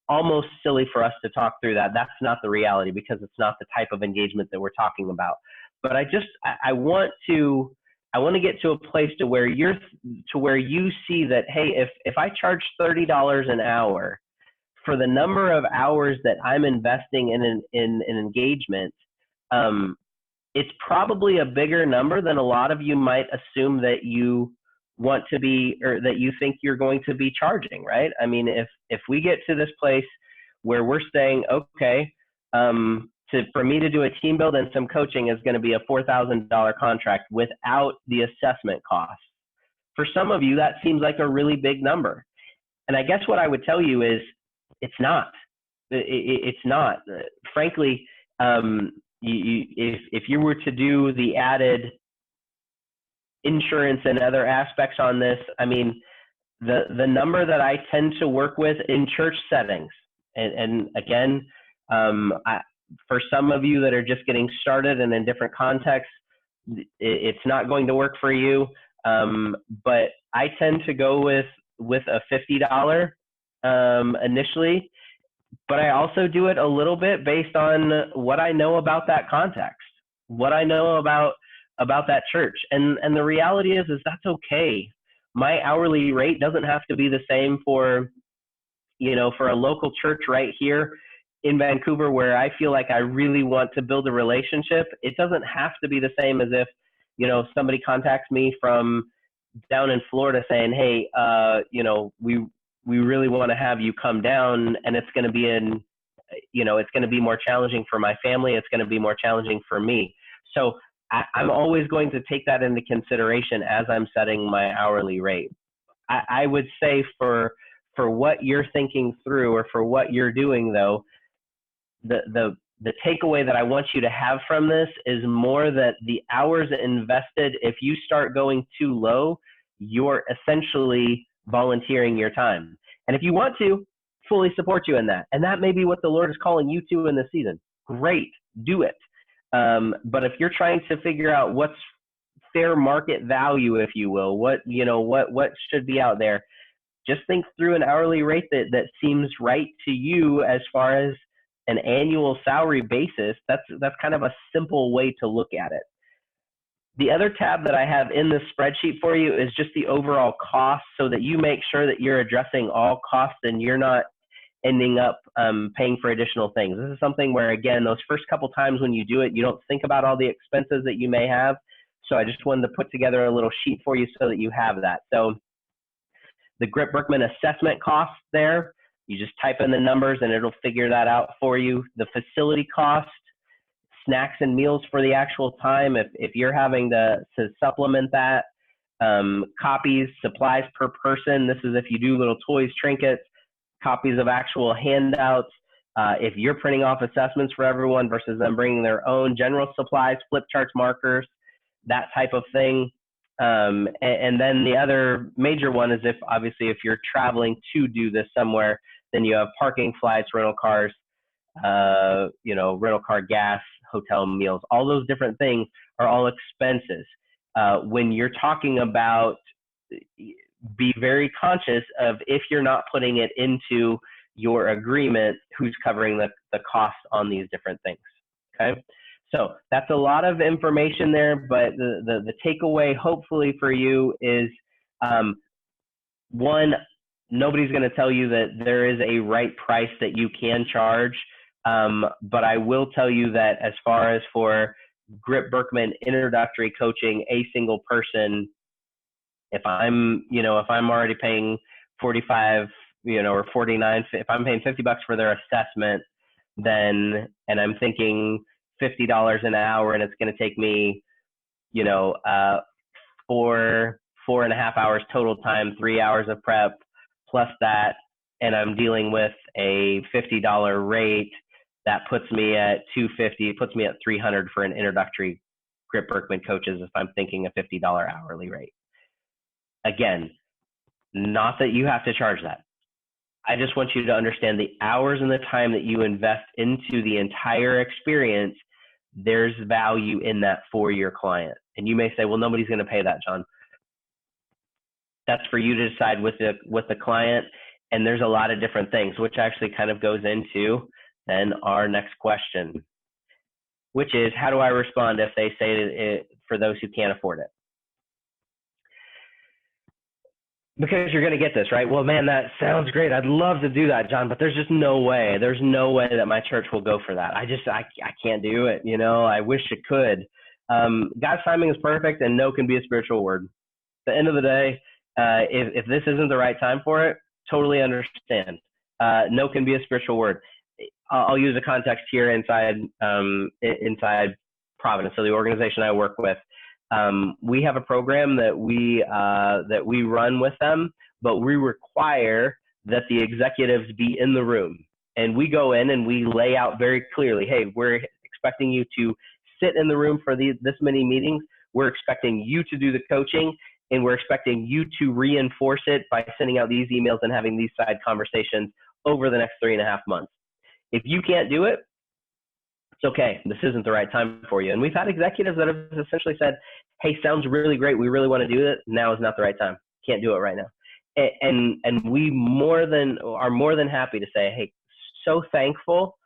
Speaker 2: almost silly for us to talk through that. That's not the reality because it's not the type of engagement that we're talking about. But I want to get to a place to where you see that, hey, if I charge $30 an hour for the number of hours that I'm investing in an engagement, it's probably a bigger number than a lot of you might assume that you want to be, or that you think you're going to be charging, right? I mean, if we get to this place where we're saying, okay, for me to do a team build and some coaching is going to be a $4,000 contract without the assessment costs. For some of you, that seems like a really big number. And I guess what I would tell you is it's not. It's not. Frankly, if you were to do the added insurance and other aspects on this, I mean, the number that I tend to work with in church settings, and again, for some of you that are just getting started and in different contexts, it's not going to work for you. But I tend to go with a $50 initially, but I also do it a little bit based on what I know about that context, what I know about that church. And the reality is that's okay. My hourly rate doesn't have to be the same for a local church right here in Vancouver where I feel like I really want to build a relationship. It doesn't have to be the same as if, somebody contacts me from down in Florida saying, hey, we really want to have you come down, and it's going to be it's going to be more challenging for my family. It's going to be more challenging for me. So I'm always going to take that into consideration as I'm setting my hourly rate. I would say for what you're thinking through or for what you're doing though, the takeaway that I want you to have from this is more that the hours invested, if you start going too low, you're essentially volunteering your time. And if you want to, fully support you in that. And that may be what the Lord is calling you to in this season. Great, do it. But if you're trying to figure out what's fair market value, if you will, what should be out there, just think through an hourly rate that seems right to you as far as an annual salary basis. That's kind of a simple way to look at it. The other tab that I have in this spreadsheet for you is just the overall cost, so that you make sure that you're addressing all costs and you're not ending up paying for additional things. This is something where, again, those first couple times when you do it, you don't think about all the expenses that you may have. So I just wanted to put together a little sheet for you so that you have that. So the Grip-Birkman assessment costs there, you just type in the numbers and it'll figure that out for you. The facility cost, snacks and meals for the actual time, if you're having to supplement that, copies, supplies per person. This is if you do little toys, trinkets, copies of actual handouts. If you're printing off assessments for everyone versus them bringing their own, general supplies, flip charts, markers, that type of thing. And then the other major one is if you're traveling to do this somewhere, then you have parking, flights, rental cars, rental car gas, hotel meals. All those different things are all expenses. When you're talking about be very conscious of, if you're not putting it into your agreement, who's covering the cost on these different things. Okay. So that's a lot of information there, but the takeaway hopefully for you is, one, nobody's going to tell you that there is a right price that you can charge. But I will tell you that as far as for Grip-Birkman introductory coaching, a single person, if I'm already paying 45, or 49, if I'm paying $50 for their assessment, then, and I'm thinking $50 an hour, and it's going to take me, 4.5 hours total time, 3 hours of prep plus that, and I'm dealing with a $50 rate, that puts me at $250. It puts me at $300 for an introductory Grip-Birkman coaches if I'm thinking a $50 hourly rate. Again, not that you have to charge that. I just want you to understand the hours and the time that you invest into the entire experience. There's value in that for your client. And you may say, well, nobody's going to pay that, John. That's for you to decide with the client. And there's a lot of different things, which actually kind of goes into then our next question, which is, how do I respond if they say it for those who can't afford it? Because you're going to get this, right? Well, man, that sounds great. I'd love to do that, John, but there's just no way. There's no way that my church will go for that. I can't do it. I wish it could. God's timing is perfect, and no can be a spiritual word. At the end of the day, if this isn't the right time for it, totally understand. No can be a spiritual word. I'll use a context here inside Providence. So the organization I work with, we have a program that we run with them, but we require that the executives be in the room. And we go in and we lay out very clearly, hey, we're expecting you to sit in the room for this many meetings. We're expecting you to do the coaching, and we're expecting you to reinforce it by sending out these emails and having these side conversations over the next 3.5 months. If you can't do it, it's okay. This isn't the right time for you. And we've had executives that have essentially said, hey, sounds really great. We really want to do it. Now is not the right time. Can't do it right now. And we are more than happy to say, hey, so thankful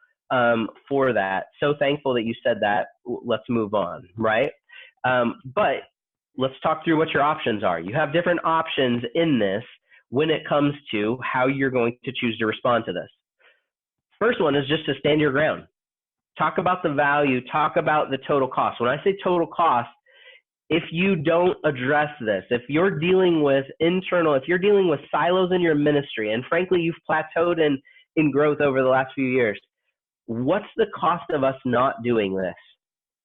Speaker 2: for that. So thankful that you said that. Let's move on, right? But let's talk through what your options are. You have different options in this when it comes to how you're going to choose to respond to this. First one is just to stand your ground. Talk about the value. Talk about the total cost. When I say total cost, if you don't address this, if you're dealing with if you're dealing with silos in your ministry, and frankly, you've plateaued in growth over the last few years, what's the cost of us not doing this?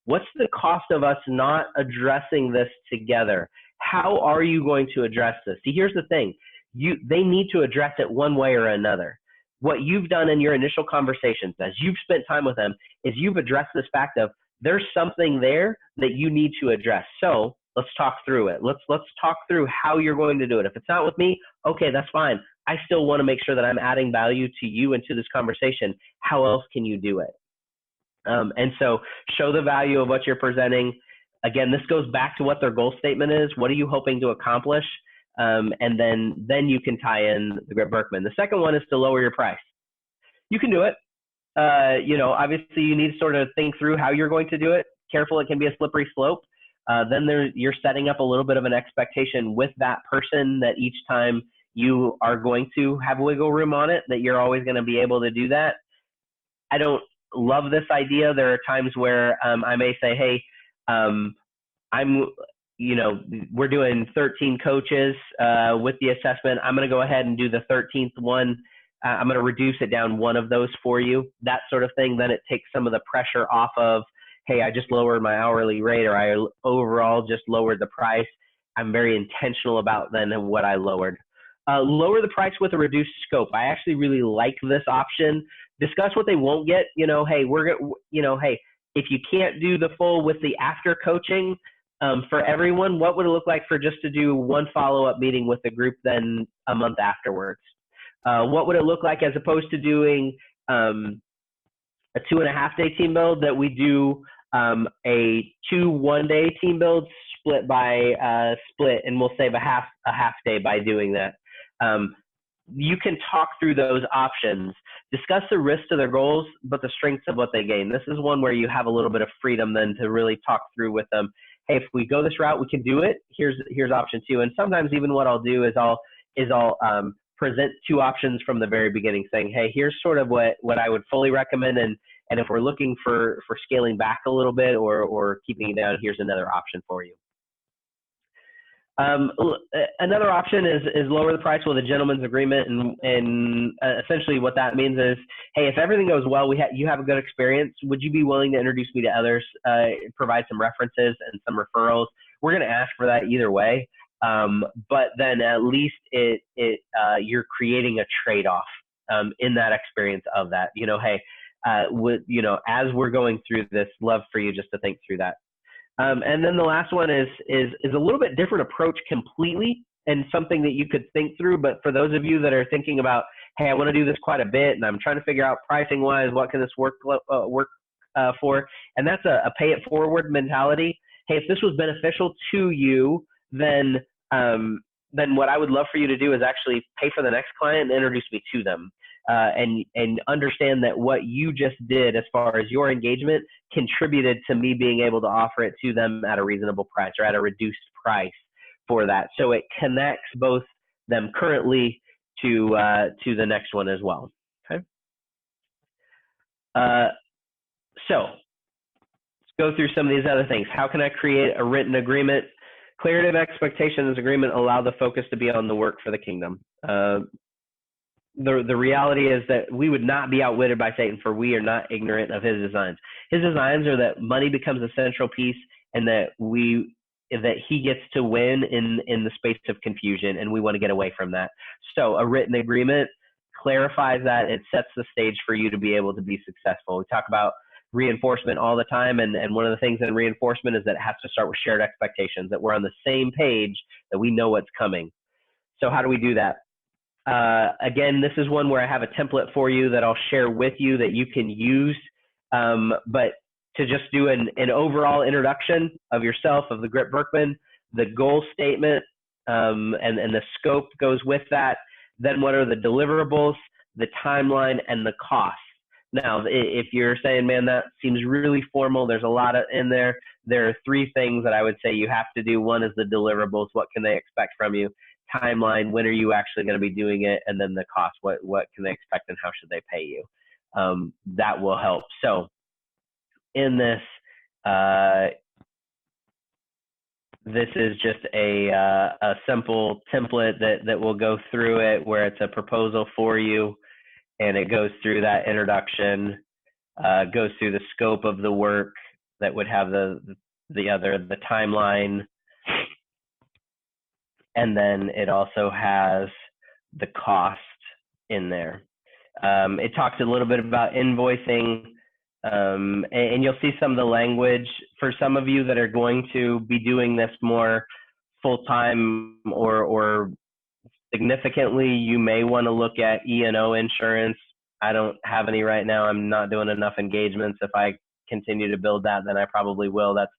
Speaker 2: What's the cost of us not addressing this together? How are you going to address this? See, here's the thing. They need to address it one way or another. What you've done in your initial conversations, as you've spent time with them, is you've addressed this fact of there's something there that you need to address. So let's talk through it. Let's talk through how you're going to do it. If it's not with me, okay, that's fine. I still want to make sure that I'm adding value to you and to this conversation. How else can you do it? And so show the value of what you're presenting. Again, this goes back to what their goal statement is. What are you hoping to accomplish? And then you can tie in the Grip-Birkman. The second one is to lower your price. You can do it. Obviously you need to sort of think through how you're going to do it. Careful, it can be a slippery slope. Then you're setting up a little bit of an expectation with that person that each time you are going to have wiggle room on it, that you're always going to be able to do that. I don't love this idea. There are times where I may say, hey, we're doing 13 coaches with the assessment. I'm going to go ahead and do the 13th one. I'm going to reduce it down one of those for you, that sort of thing. Then it takes some of the pressure off of, hey, I just lowered my hourly rate, or I overall just lowered the price. I'm very intentional about then what I lowered. Lower the price with a reduced scope. I actually really like this option. Discuss what they won't get. Hey, if you can't do the full with the after coaching, for everyone, what would it look like for just to do one follow-up meeting with the group then a month afterwards? What would it look like as opposed to doing a 2.5-day team build, that we do a 2 one-day team builds split by split, and we'll save a half day by doing that. You can talk through those options, discuss the risks to their goals, but the strengths of what they gain. This is one where you have a little bit of freedom then to really talk through with them. Hey, if we go this route, we can do it. Here's option 2. And sometimes even what I'll do is I'll present 2 options from the very beginning, saying, hey, here's sort of what I would fully recommend, and if we're looking for scaling back a little bit or keeping it down, here's another option for you. Another option is lower the price with a gentleman's agreement, and essentially what that means is, hey, if everything goes well, you have a good experience, would you be willing to introduce me to others, provide some references and some referrals? We're going to ask for that either way, but then at least you're creating a trade-off in that experience of that. Hey, as we're going through this, love for you just to think through that. And then the last one is a little bit different approach completely, and something that you could think through. But for those of you that are thinking about, hey, I want to do this quite a bit, and I'm trying to figure out pricing wise, what can this work for? And that's a pay it forward mentality. Hey, if this was beneficial to you, then what I would love for you to do is actually pay for the next client and introduce me to them. And understand that what you just did as far as your engagement contributed to me being able to offer it to them at a reasonable price or at a reduced price for that. So it connects both them currently to the next one as well. Okay. So let's go through some of these other things. How can I create a written agreement? Clarity of expectations agreement allow the focus to be on the work for the kingdom. The reality is that we would not be outwitted by Satan, for we are not ignorant of his designs. His designs are that money becomes a central piece, and that he gets to win in the space of confusion, and we want to get away from that. So a written agreement clarifies that. It sets the stage for you to be able to be successful. We talk about reinforcement all the time, and one of the things in reinforcement is that it has to start with shared expectations, that we're on the same page, that we know what's coming. So how do we do that? Again, this is one where I have a template for you that I'll share with you that you can use, but to just do an overall introduction of yourself, of the Grip-Birkman, the goal statement, and the scope goes with that. Then what are the deliverables, the timeline, and the cost? Now, if you're saying, man, that seems really formal, there's a lot in there. There are 3 things that I would say you have to do. One is the deliverables. What can they expect from you? Timeline, when are you actually going to be doing it? And then the cost, what can they expect and how should they pay you? That will help. So in this, this is just a simple template that will go through it, where it's a proposal for you, and it goes through that introduction, goes through the scope of the work that would have the timeline. And then it also has the cost in there. It talks a little bit about invoicing, and you'll see some of the language for some of you that are going to be doing this more full-time or significantly. You may want to look at E&O insurance. I don't have any right now. I'm not doing enough engagements. If I continue to build that, then I probably will. That's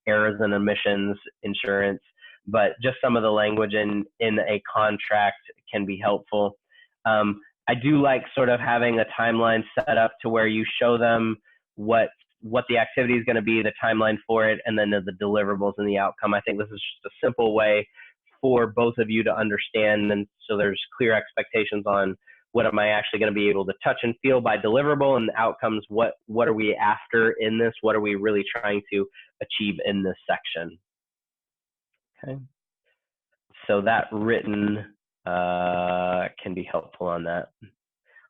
Speaker 2: errors and omissions insurance. But just some of the language in a contract can be helpful. I do like sort of having a timeline set up to where you show them what the activity is going to be, the timeline for it, and then the deliverables and the outcome. I think this is just a simple way for both of you to understand, and so there's clear expectations on what am I actually going to be able to touch and feel by deliverable, and the outcomes, what are we after in this, what are we really trying to achieve in this section. Okay, so that written can be helpful on that.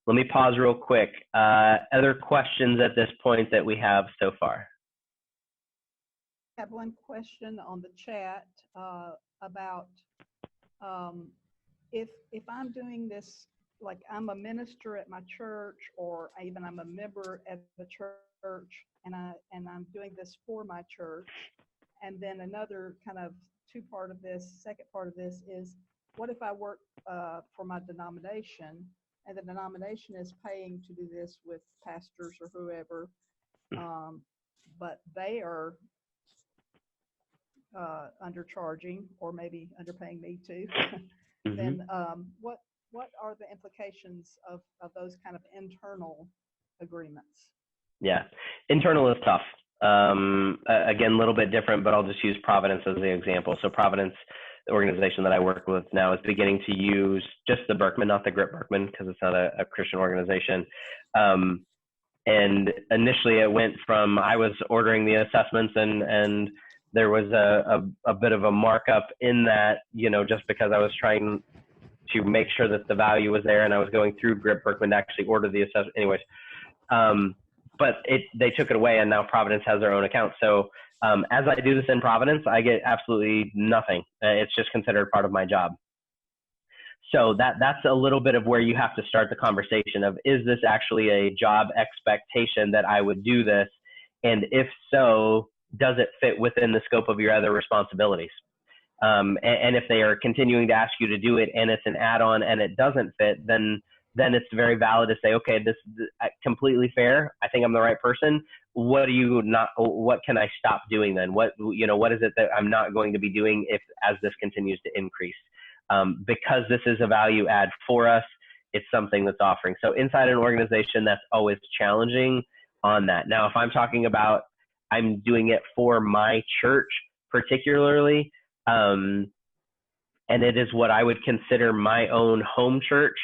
Speaker 2: Let me pause real quick. Other questions at this point that we have so far?
Speaker 3: I have one question on the chat about if I'm doing this, like I'm a minister at my church, or even I'm a member at the church, and I'm doing this for my church. And then another kind of second part of this is, what if I work for my denomination, and the denomination is paying to do this with pastors or whoever, but they are undercharging or maybe underpaying me too,
Speaker 2: Mm-hmm.
Speaker 3: then what are the implications of those kind of internal agreements?
Speaker 2: Yeah, internal is tough. Again, a little bit different, but I'll just use Providence as the example. So Providence, the organization that I work with now, is beginning to use just the Birkman, not the Grip-Birkman, because it's not a Christian organization. And initially it went from, I was ordering the assessments and there was a bit of a markup in that, just because I was trying to make sure that the value was there, and I was going through Grip-Birkman to actually order the assessment. Anyways, but they took it away, and now Providence has their own account. So as I do this in Providence, I get absolutely nothing. It's just considered part of my job. So that's a little bit of where you have to start the conversation of, is this actually a job expectation that I would do this? And if so, does it fit within the scope of your other responsibilities? And if they are continuing to ask you to do it and it's an add-on and it doesn't fit, then it's very valid to say, okay, this is completely fair. I think I'm the right person. What can I stop doing then? What is it that I'm not going to be doing as this continues to increase? Because this is a value add for us, it's something that's offering. So inside an organization, that's always challenging on that. Now, if I'm talking about, I'm doing it for my church particularly, and it is what I would consider my own home church,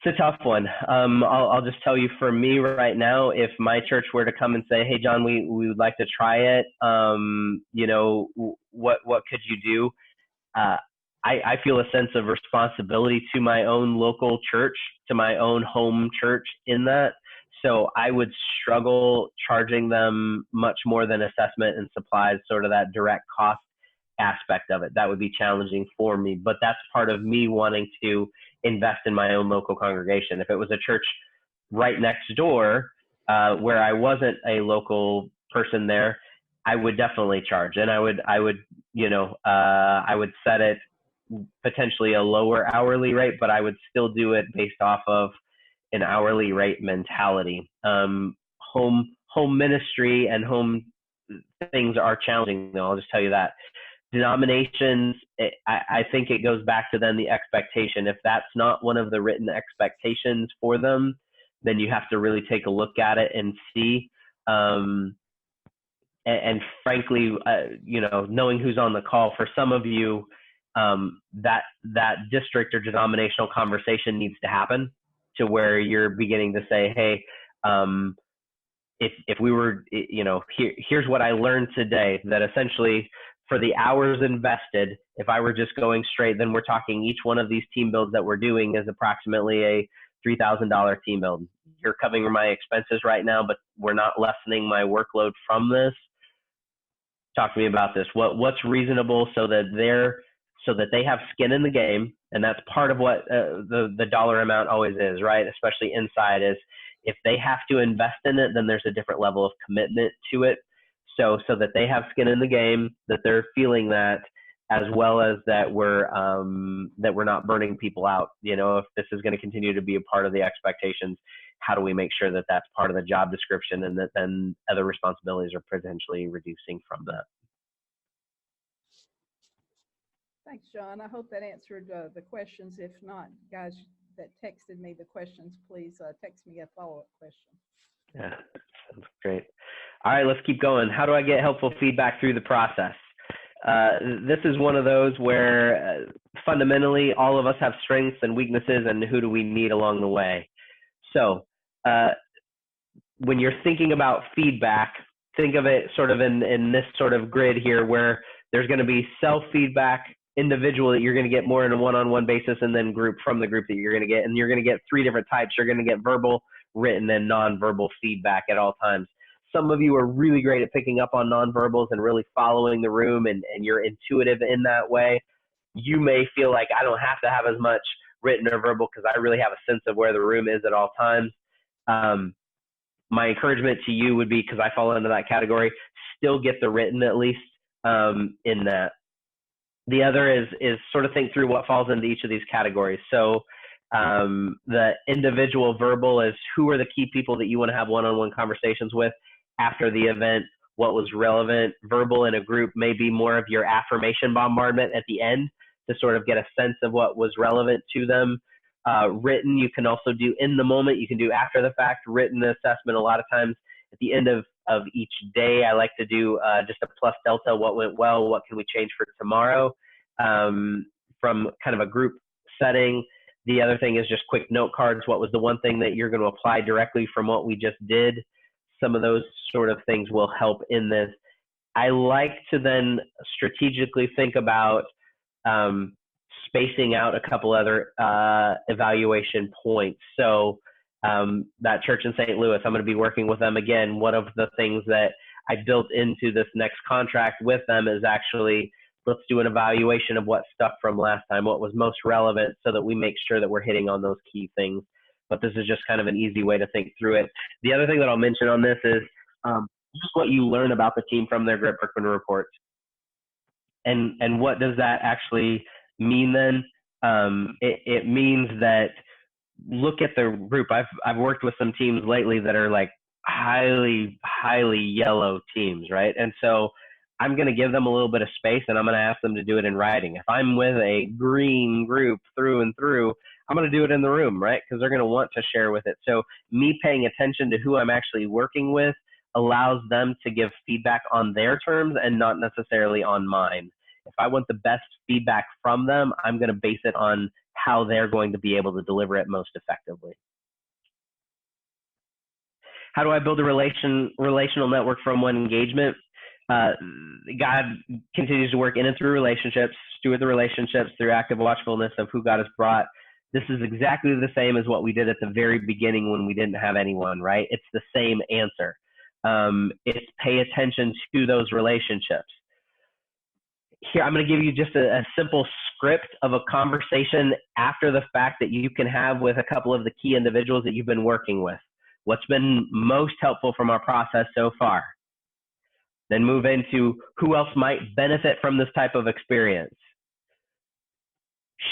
Speaker 2: it's a tough one. I'll just tell you, for me right now, if my church were to come and say, hey, John, we would like to try it, what could you do? I feel a sense of responsibility to my own local church, to my own home church in that. So I would struggle charging them much more than assessment and supplies, sort of that direct cost aspect of it. That would be challenging for me, but that's part of me wanting to invest in my own local congregation. If it was a church right next door, where I wasn't a local person there, I would definitely charge, and I would set it potentially a lower hourly rate, but I would still do it based off of an hourly rate mentality. Home ministry and home things are challenging, though. I'll just tell you that. Denominations, I think it goes back to then the expectation. If that's not one of the written expectations for them, then you have to really take a look at it and see. And frankly, knowing who's on the call, for some of you, that district or denominational conversation needs to happen to where you're beginning to say, hey, if we were, here's what I learned today, that essentially for the hours invested, if I were just going straight, then we're talking each one of these team builds that we're doing is approximately a $3,000 team build. You're covering my expenses right now, but we're not lessening my workload from this. Talk to me about this. What's reasonable so that they have skin in the game, and that's part of what the dollar amount always is, right? Especially inside, is if they have to invest in it, then there's a different level of commitment to it. So that they have skin in the game, that they're feeling that, as well as that we're not burning people out. If this is going to continue to be a part of the expectations, how do we make sure that that's part of the job description, and that then other responsibilities are potentially reducing from that?
Speaker 3: Thanks, John. I hope that answered the questions. If not, guys that texted me the questions, please text me a follow-up question.
Speaker 2: Yeah, sounds great. All right, let's keep going. How do I get helpful feedback through the process? This is one of those where fundamentally all of us have strengths and weaknesses, and who do we need along the way? So when you're thinking about feedback, think of it sort of in this sort of grid here, where there's going to be self-feedback, individual that you're going to get more on a one-on-one basis, and then group from the group that you're going to get. And you're going to get three different types. You're going to get verbal, written, and nonverbal feedback at all times. Some of you are really great at picking up on nonverbals and really following the room, and you're intuitive in that way. You may feel like I don't have to have as much written or verbal because I really have a sense of where the room is at all times. My encouragement to you would be, because I fall into that category, still get the written at least in that. The other is sort of think through what falls into each of these categories. So the individual verbal is, who are the key people that you want to have one-on-one conversations with after the event? what was relevant. Verbal in a group may be more of your affirmation bombardment at the end to sort of get a sense of what was relevant to them. Written, you can also do in the moment. You can do after the fact. Written assessment, a lot of times at the end of each day, I like to do just a plus delta, what went well, what can we change for tomorrow, from kind of a group setting. The other thing is just quick note cards. What was the one thing that you're going to apply directly from what we just did? Some of those sort of things will help in this. I like to then strategically think about spacing out a couple other evaluation points. So that church in St. Louis, I'm going to be working with them again. One of the things that I built into this next contract with them is actually, let's do an evaluation of what stuck from last time, what was most relevant, so that we make sure that we're hitting on those key things. But this is just kind of an easy way to think through it. The other thing that I'll mention on this is just what you learn about the team from their Grip-Birkman reports. And what does that actually mean then? It means that look at the group. I've worked with some teams lately that are like highly yellow teams, right? And so I'm going to give them a little bit of space, and I'm going to ask them to do it in writing. If I'm with a green group through and through, I'm going to do it in the room, right? Because they're going to want to share with it. So me paying attention to who I'm actually working with allows them to give feedback on their terms and not necessarily on mine. If I want the best feedback from them, I'm going to base it on how they're going to be able to deliver it most effectively. How do I build a relational network from one engagement? God continues to work in and through relationships, steward the relationships through active watchfulness of who God has brought. This is exactly the same as what we did at the very beginning when we didn't have anyone, right? It's the same answer. It's pay attention to those relationships. Here, I'm going to give you just a simple script of a conversation after the fact that you can have with a couple of the key individuals that you've been working with. What's been most helpful from our process so far? Then move into who else might benefit from this type of experience.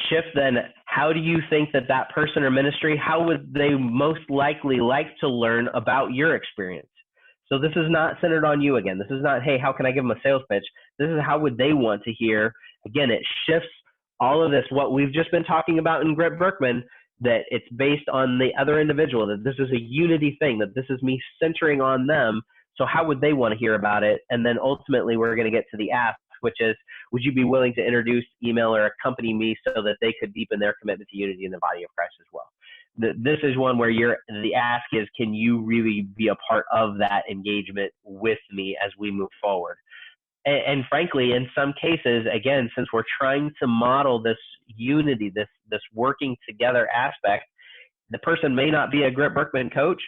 Speaker 2: Shift then, how do you think that person or ministry, how would they most likely like to learn about your experience? So this is not centered on you again. This is not, hey, how can I give them a sales pitch? This is how would they want to hear. Again, it shifts all of this, what we've just been talking about in Grip-Birkman, that it's based on the other individual, that this is a unity thing, that this is me centering on them. So how would they want to hear about it? And then ultimately we're going to get to the ask, which is, would you be willing to introduce, email, or accompany me so that they could deepen their commitment to unity in the body of Christ as well? This is one where the ask is, can you really be a part of that engagement with me as we move forward? And frankly, in some cases, again, since we're trying to model this unity, this working together aspect, the person may not be a Grip-Birkman coach.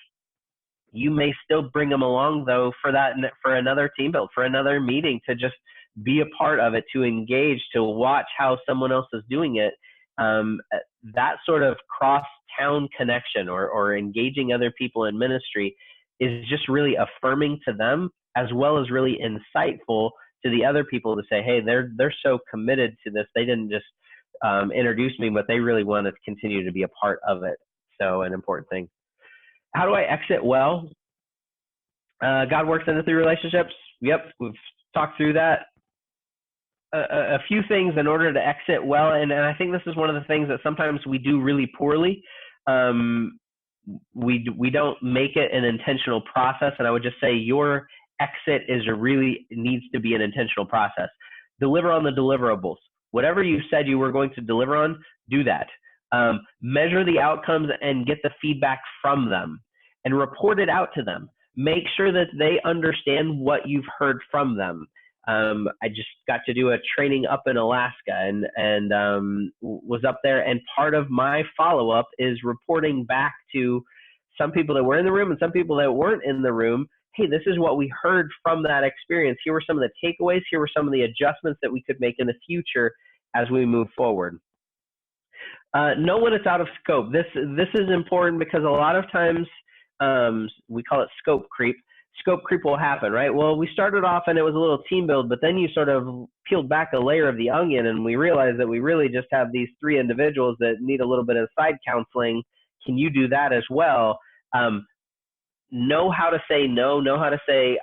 Speaker 2: You may still bring them along, though, for another team build, for another meeting, to just be a part of it, to engage, to watch how someone else is doing it. That sort of cross-town connection or engaging other people in ministry is just really affirming to them, as well as really insightful to the other people to say, hey, they're so committed to this. They didn't just introduce me, but they really want to continue to be a part of it. So an important thing. How do I exit well? God works in and through relationships. Yep, we've talked through that. A few things in order to exit well, and I think this is one of the things that sometimes we do really poorly. We don't make it an intentional process, and I would just say your exit needs to be an intentional process. Deliver on the deliverables. Whatever you said you were going to deliver on, do that. Measure the outcomes and get the feedback from them and report it out to them. Make sure that they understand what you've heard from them. I just got to do a training up in Alaska and was up there, and part of my follow-up is reporting back to some people that were in the room and some people that weren't in the room. Hey, this is what we heard from that experience. Here were some of the takeaways. Here were some of the adjustments that we could make in the future as we move forward. Know when it's out of scope. This is important because a lot of times we call it scope creep. Scope creep will happen, right? Well, we started off and it was a little team build, but then you sort of peeled back a layer of the onion and we realized that we really just have these 3 individuals that need a little bit of side counseling. Can you do that as well? Know how to say no, know how to say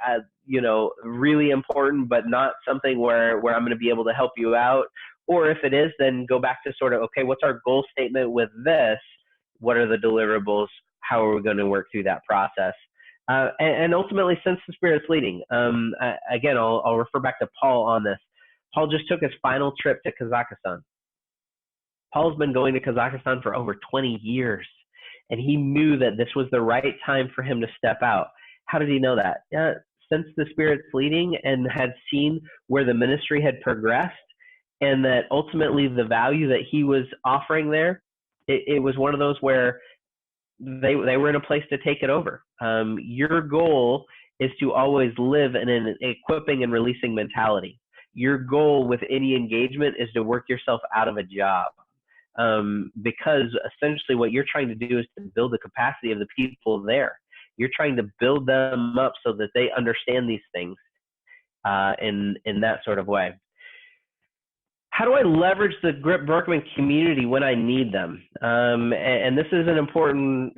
Speaker 2: really important, but not something where I'm going to be able to help you out. Or if it is, then go back to sort of, okay, what's our goal statement with this? What are the deliverables? How are we going to work through that process? And ultimately, sense the Spirit's leading. Again, I'll refer back to Paul on this. Paul just took his final trip to Kazakhstan. Paul's been going to Kazakhstan for over 20 years, and he knew that this was the right time for him to step out. How did he know that? Sensed the Spirit's leading and had seen where the ministry had progressed, and that ultimately the value that he was offering there, it was one of those where they were in a place to take it over. Your goal is to always live in an equipping and releasing mentality. Your goal with any engagement is to work yourself out of a job. Because essentially what you're trying to do is to build the capacity of the people there. You're trying to build them up so that they understand these things in that sort of way. How do I leverage the Grip-Birkman community when I need them? And this is an important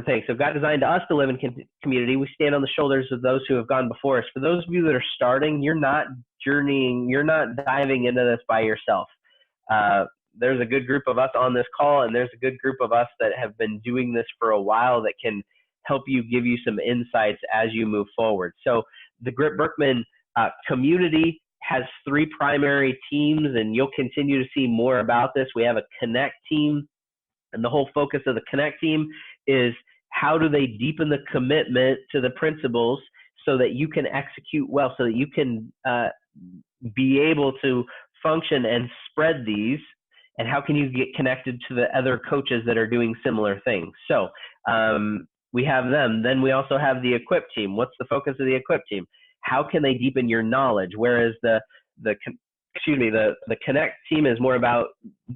Speaker 2: thing. So God designed us to live in community. We stand on the shoulders of those who have gone before us. For those of you that are starting, you're not journeying, you're not diving into this by yourself. There's a good group of us on this call, and there's a good group of us that have been doing this for a while that can help you, give you some insights as you move forward. So the Grip-Birkman community has 3 primary teams, and you'll continue to see more about this. We have a Connect team, and the whole focus of the Connect team is how do they deepen the commitment to the principles so that you can execute well, so that you can be able to function and spread these. And how can you get connected to the other coaches that are doing similar things? So we have them. Then we also have the Equip team. What's the focus of the Equip team? How can they deepen your knowledge? Whereas the Connect team is more about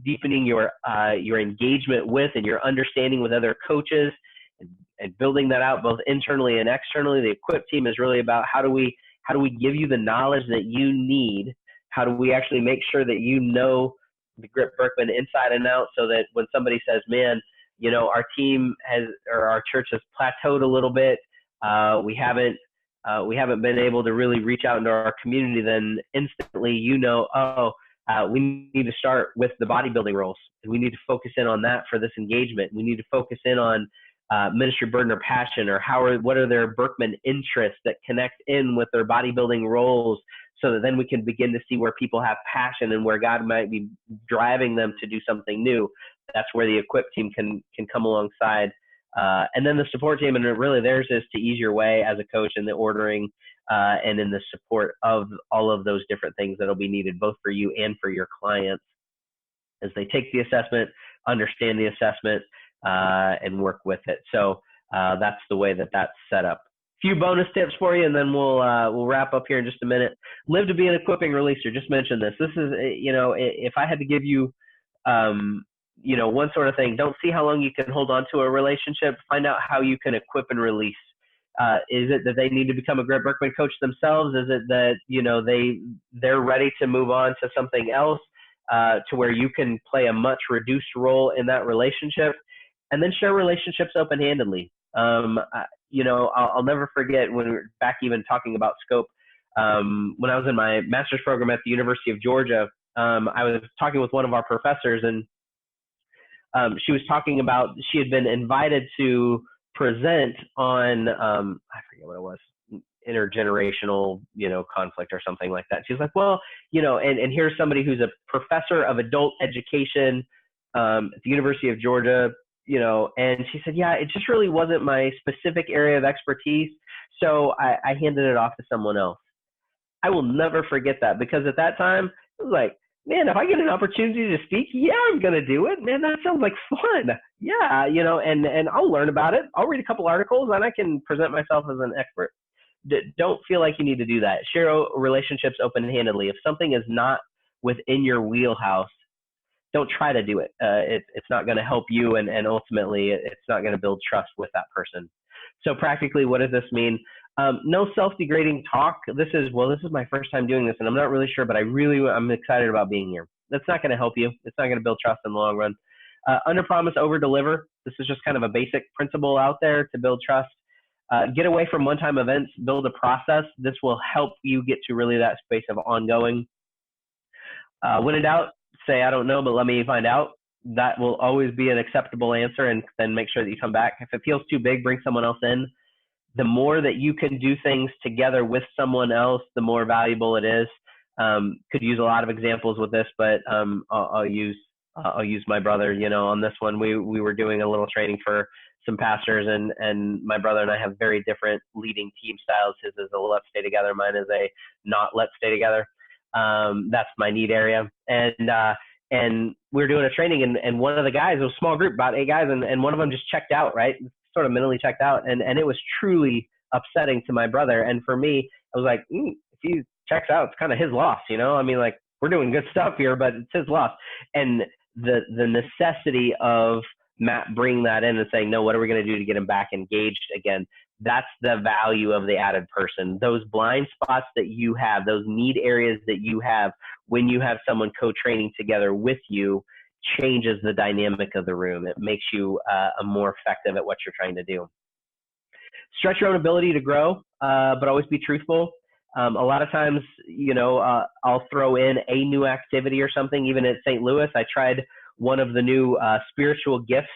Speaker 2: deepening your engagement with and your understanding with other coaches and building that out both internally and externally. The Equip team is really about how do we give you the knowledge that you need? How do we actually make sure that you know the Grip-Birkman inside and out, so that when somebody says, man, our team or our church has plateaued a little bit, we haven't been able to really reach out into our community, then instantly we need to start with the bodybuilding roles, and we need to focus in on that for this engagement. We need to focus in on ministry burden or passion, or what are their Birkman interests that connect in with their bodybuilding roles, so that then we can begin to see where people have passion and where God might be driving them to do something new. That's where the Equip team can come alongside. And then the support team, and really theirs is to ease your way as a coach in the ordering and in the support of all of those different things that will be needed both for you and for your clients as they take the assessment, understand the assessment, and work with it. So that's the way that's set up. Few bonus tips for you, and then we'll wrap up here in just a minute. Live to be an equipping releaser. Just mentioned this. This is, if I had to give you, one sort of thing, don't see how long you can hold on to a relationship. Find out how you can equip and release. Is it that they need to become a Grip-Birkman coach themselves? Is it that, they're ready to move on to something else to where you can play a much reduced role in that relationship? And then share relationships open-handedly. I'll never forget when we were back even talking about scope. When I was in my master's program at the University of Georgia, I was talking with one of our professors, and she was talking about she had been invited to present on, I forget what it was, intergenerational, conflict or something like that. She's like, well, and here's somebody who's a professor of adult education at the University of Georgia, and she said, yeah, it just really wasn't my specific area of expertise. So I handed it off to someone else. I will never forget that, because at that time it was like, man, if I get an opportunity to speak, yeah, I'm going to do it. Man, that sounds like fun. Yeah. And I'll learn about it. I'll read a couple articles and I can present myself as an expert. Don't feel like you need to do that. Share relationships open-handedly. If something is not within your wheelhouse, don't try to do it. It's not going to help you, and ultimately it's not going to build trust with that person. So practically, what does this mean? No self-degrading talk. This is my first time doing this, and I'm not really sure, but I'm excited about being here. That's not going to help you. It's not going to build trust in the long run. Under promise, over deliver. This is just kind of a basic principle out there to build trust. Get away from one-time events, build a process. This will help you get to really that space of ongoing. When in doubt, say, I don't know, but let me find out. That will always be an acceptable answer, and then make sure that you come back. If it feels too big, bring someone else in. The more that you can do things together with someone else, the more valuable it is. Could use a lot of examples with this, but I'll use my brother. On this one, we were doing a little training for some pastors, and my brother and I have very different leading team styles. His is a let's stay together. Mine is a not let's stay together. That's my need area. And we were doing a training, and one of the guys, it was a small group, about 8 guys, and one of them just checked out, right? Sort of mentally checked out. And it was truly upsetting to my brother. And for me, I was like, if he checks out, it's kind of his loss, I mean, like, we're doing good stuff here, but it's his loss. And the necessity of Matt bringing that in and saying, no, what are we going to do to get him back engaged again? That's the value of the added person. Those blind spots that you have, those need areas that you have when you have someone co-training together with you, changes the dynamic of the room. It makes you more effective at what you're trying to do. Stretch your own ability to grow, but always be truthful. A lot of times, I'll throw in a new activity or something. Even at St. Louis, I tried one of the new spiritual gifts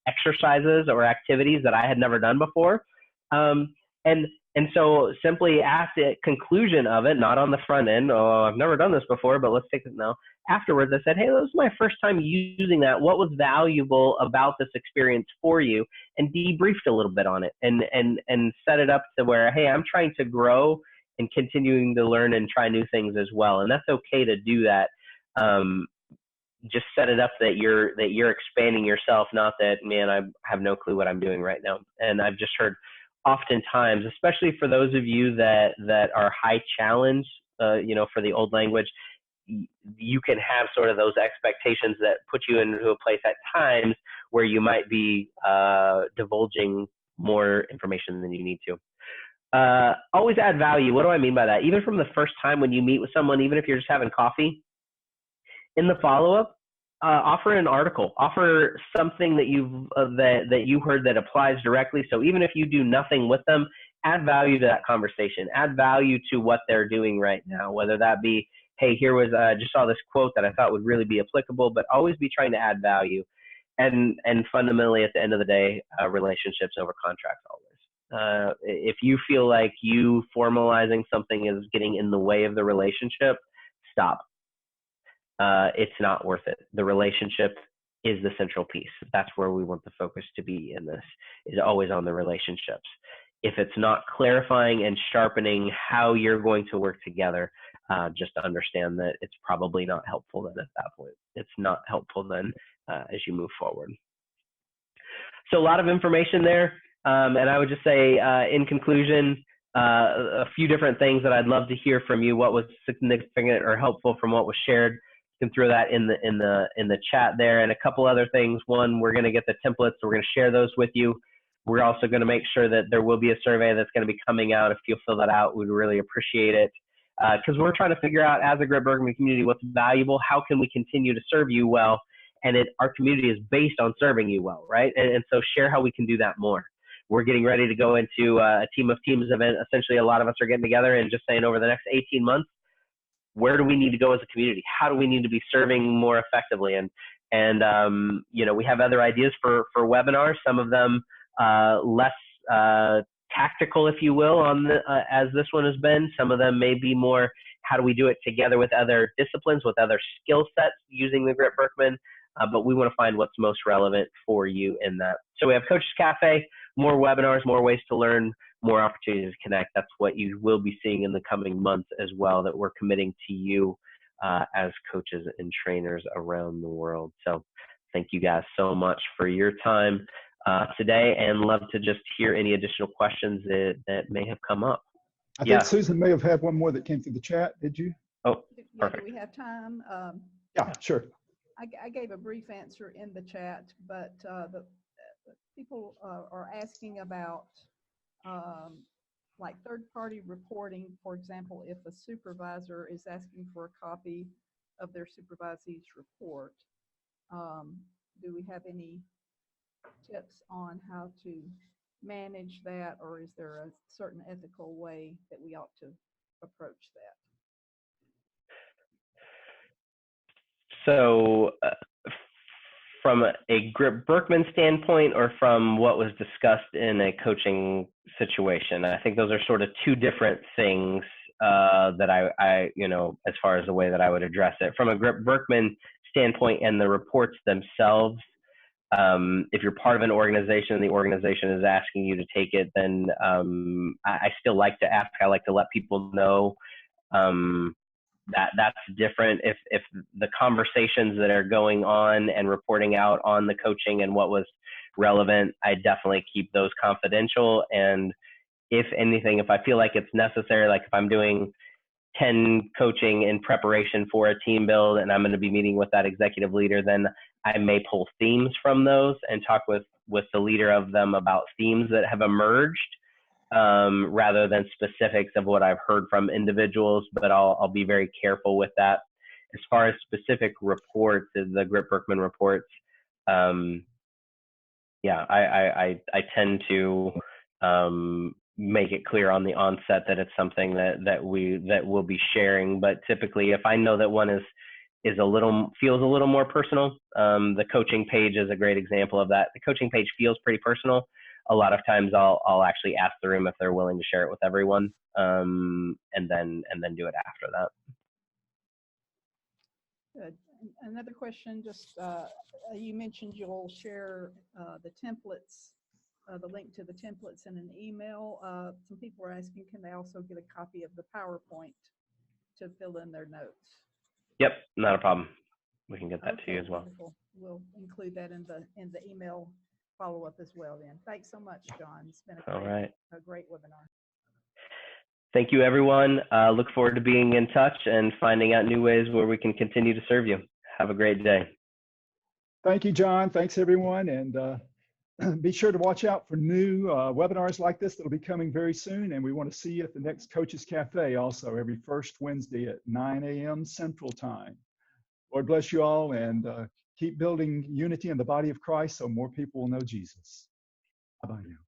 Speaker 2: exercises or activities that I had never done before. And so simply at the conclusion of it, not on the front end, oh, I've never done this before, but let's take it now. Afterwards, I said, hey, this is my first time using that. What was valuable about this experience for you? And debriefed a little bit on it and set it up to where, hey, I'm trying to grow and continuing to learn and try new things as well. And that's okay to do that. Just set it up that you're expanding yourself, not that, man, I have no clue what I'm doing right now. And I've just heard oftentimes, especially for those of you that are high challenge, for the old language, you can have sort of those expectations that put you into a place at times where you might be divulging more information than you need to. Always add value. What do I mean by that? Even from the first time when you meet with someone, even if you're just having coffee, in the follow-up, offer an article, offer something that that you heard that applies directly. So even if you do nothing with them, add value to that conversation, add value to what they're doing right now, whether that be, hey, here was, just saw this quote that I thought would really be applicable, but always be trying to add value. And fundamentally, at the end of the day, relationships over contracts always. If you feel like you formalizing something is getting in the way of the relationship, stop. It's not worth it. The relationship is the central piece. That's where we want the focus to be in this, is always on the relationships. If it's not clarifying and sharpening how you're going to work together, just understand that it's probably not helpful then at that point. It's not helpful then as you move forward. So a lot of information there. And I would just say in conclusion, a few different things that I'd love to hear from you. What was significant or helpful from what was shared? You can throw that in the chat there. And a couple other things. One, we're going to get the templates. So we're going to share those with you. We're also going to make sure that there will be a survey that's going to be coming out. If you'll fill that out, we'd really appreciate it. Because we're trying to figure out, as a Grip-Birkman community, what's valuable, how can we continue to serve you well, and our community is based on serving you well, right? And so share how we can do that more. We're getting ready to go into a Team of Teams event. Essentially, a lot of us are getting together and just saying, over the next 18 months, where do we need to go as a community? How do we need to be serving more effectively? And we have other ideas for webinars, some of them less tactical, if you will, as this one has been. Some of them may be more, how do we do it together with other disciplines, with other skill sets using the Grip-Birkman, but we want to find what's most relevant for you in that. So we have Coaches Cafe, more webinars, more ways to learn, more opportunities to connect. That's what you will be seeing in the coming months as well, that we're committing to you as coaches and trainers around the world. So thank you guys so much for your time today, and love to just hear any additional questions that may have come up.
Speaker 1: I think Susan may have had one more that came through the chat. Did you?
Speaker 2: Oh,
Speaker 3: Yeah,
Speaker 2: perfect.
Speaker 3: do we have time?
Speaker 1: Yeah, sure.
Speaker 3: I gave a brief answer in the chat, but the people are asking about like third-party reporting. For example, if a supervisor is asking for a copy of their supervisee's report, do we have any tips on how to manage that, or is there a certain ethical way that we ought to approach that?
Speaker 2: So from a Grip-Birkman standpoint, or from what was discussed in a coaching situation? I think those are sort of two different things that I, as far as the way that I would address it. From a Grip-Birkman standpoint and the reports themselves, if you're part of an organization and the organization is asking you to take it, then I still like to ask. I like to let people know that's different. If the conversations that are going on and reporting out on the coaching and what was relevant, I definitely keep those confidential. And if anything, if I feel like it's necessary, like if I'm doing 10 coaching in preparation for a team build and I'm going to be meeting with that executive leader, then I may pull themes from those and talk with the leader of them about themes that have emerged, rather than specifics of what I've heard from individuals, but I'll be very careful with that. As far as specific reports, the Grip-Birkman reports, I tend to make it clear on the onset that it's something that we'll be sharing. But typically, if I know that one feels a little more personal, the coaching page is a great example of that. The coaching page feels pretty personal. A lot of times I'll actually ask the room if they're willing to share it with everyone, and then do it after that.
Speaker 3: Good. Another question, just you mentioned you'll share the templates, the link to the templates in an email. Some people are asking, can they also get a copy of the PowerPoint to fill in their notes?
Speaker 2: Yep, not a problem. We can get that to you as well.
Speaker 3: Wonderful. We'll include that in the email follow-up as well then. Thanks so much, John. It's been a great webinar.
Speaker 2: Thank you, everyone. Look forward to being in touch and finding out new ways where we can continue to serve you. Have a great day.
Speaker 1: Thank you, John. Thanks, everyone. And be sure to watch out for new webinars like this that'll be coming very soon. And we want to see you at the next Coaches Cafe also every first Wednesday at 9 a.m. Central Time. Lord bless you all, and keep building unity in the body of Christ so more people will know Jesus. Bye-bye now.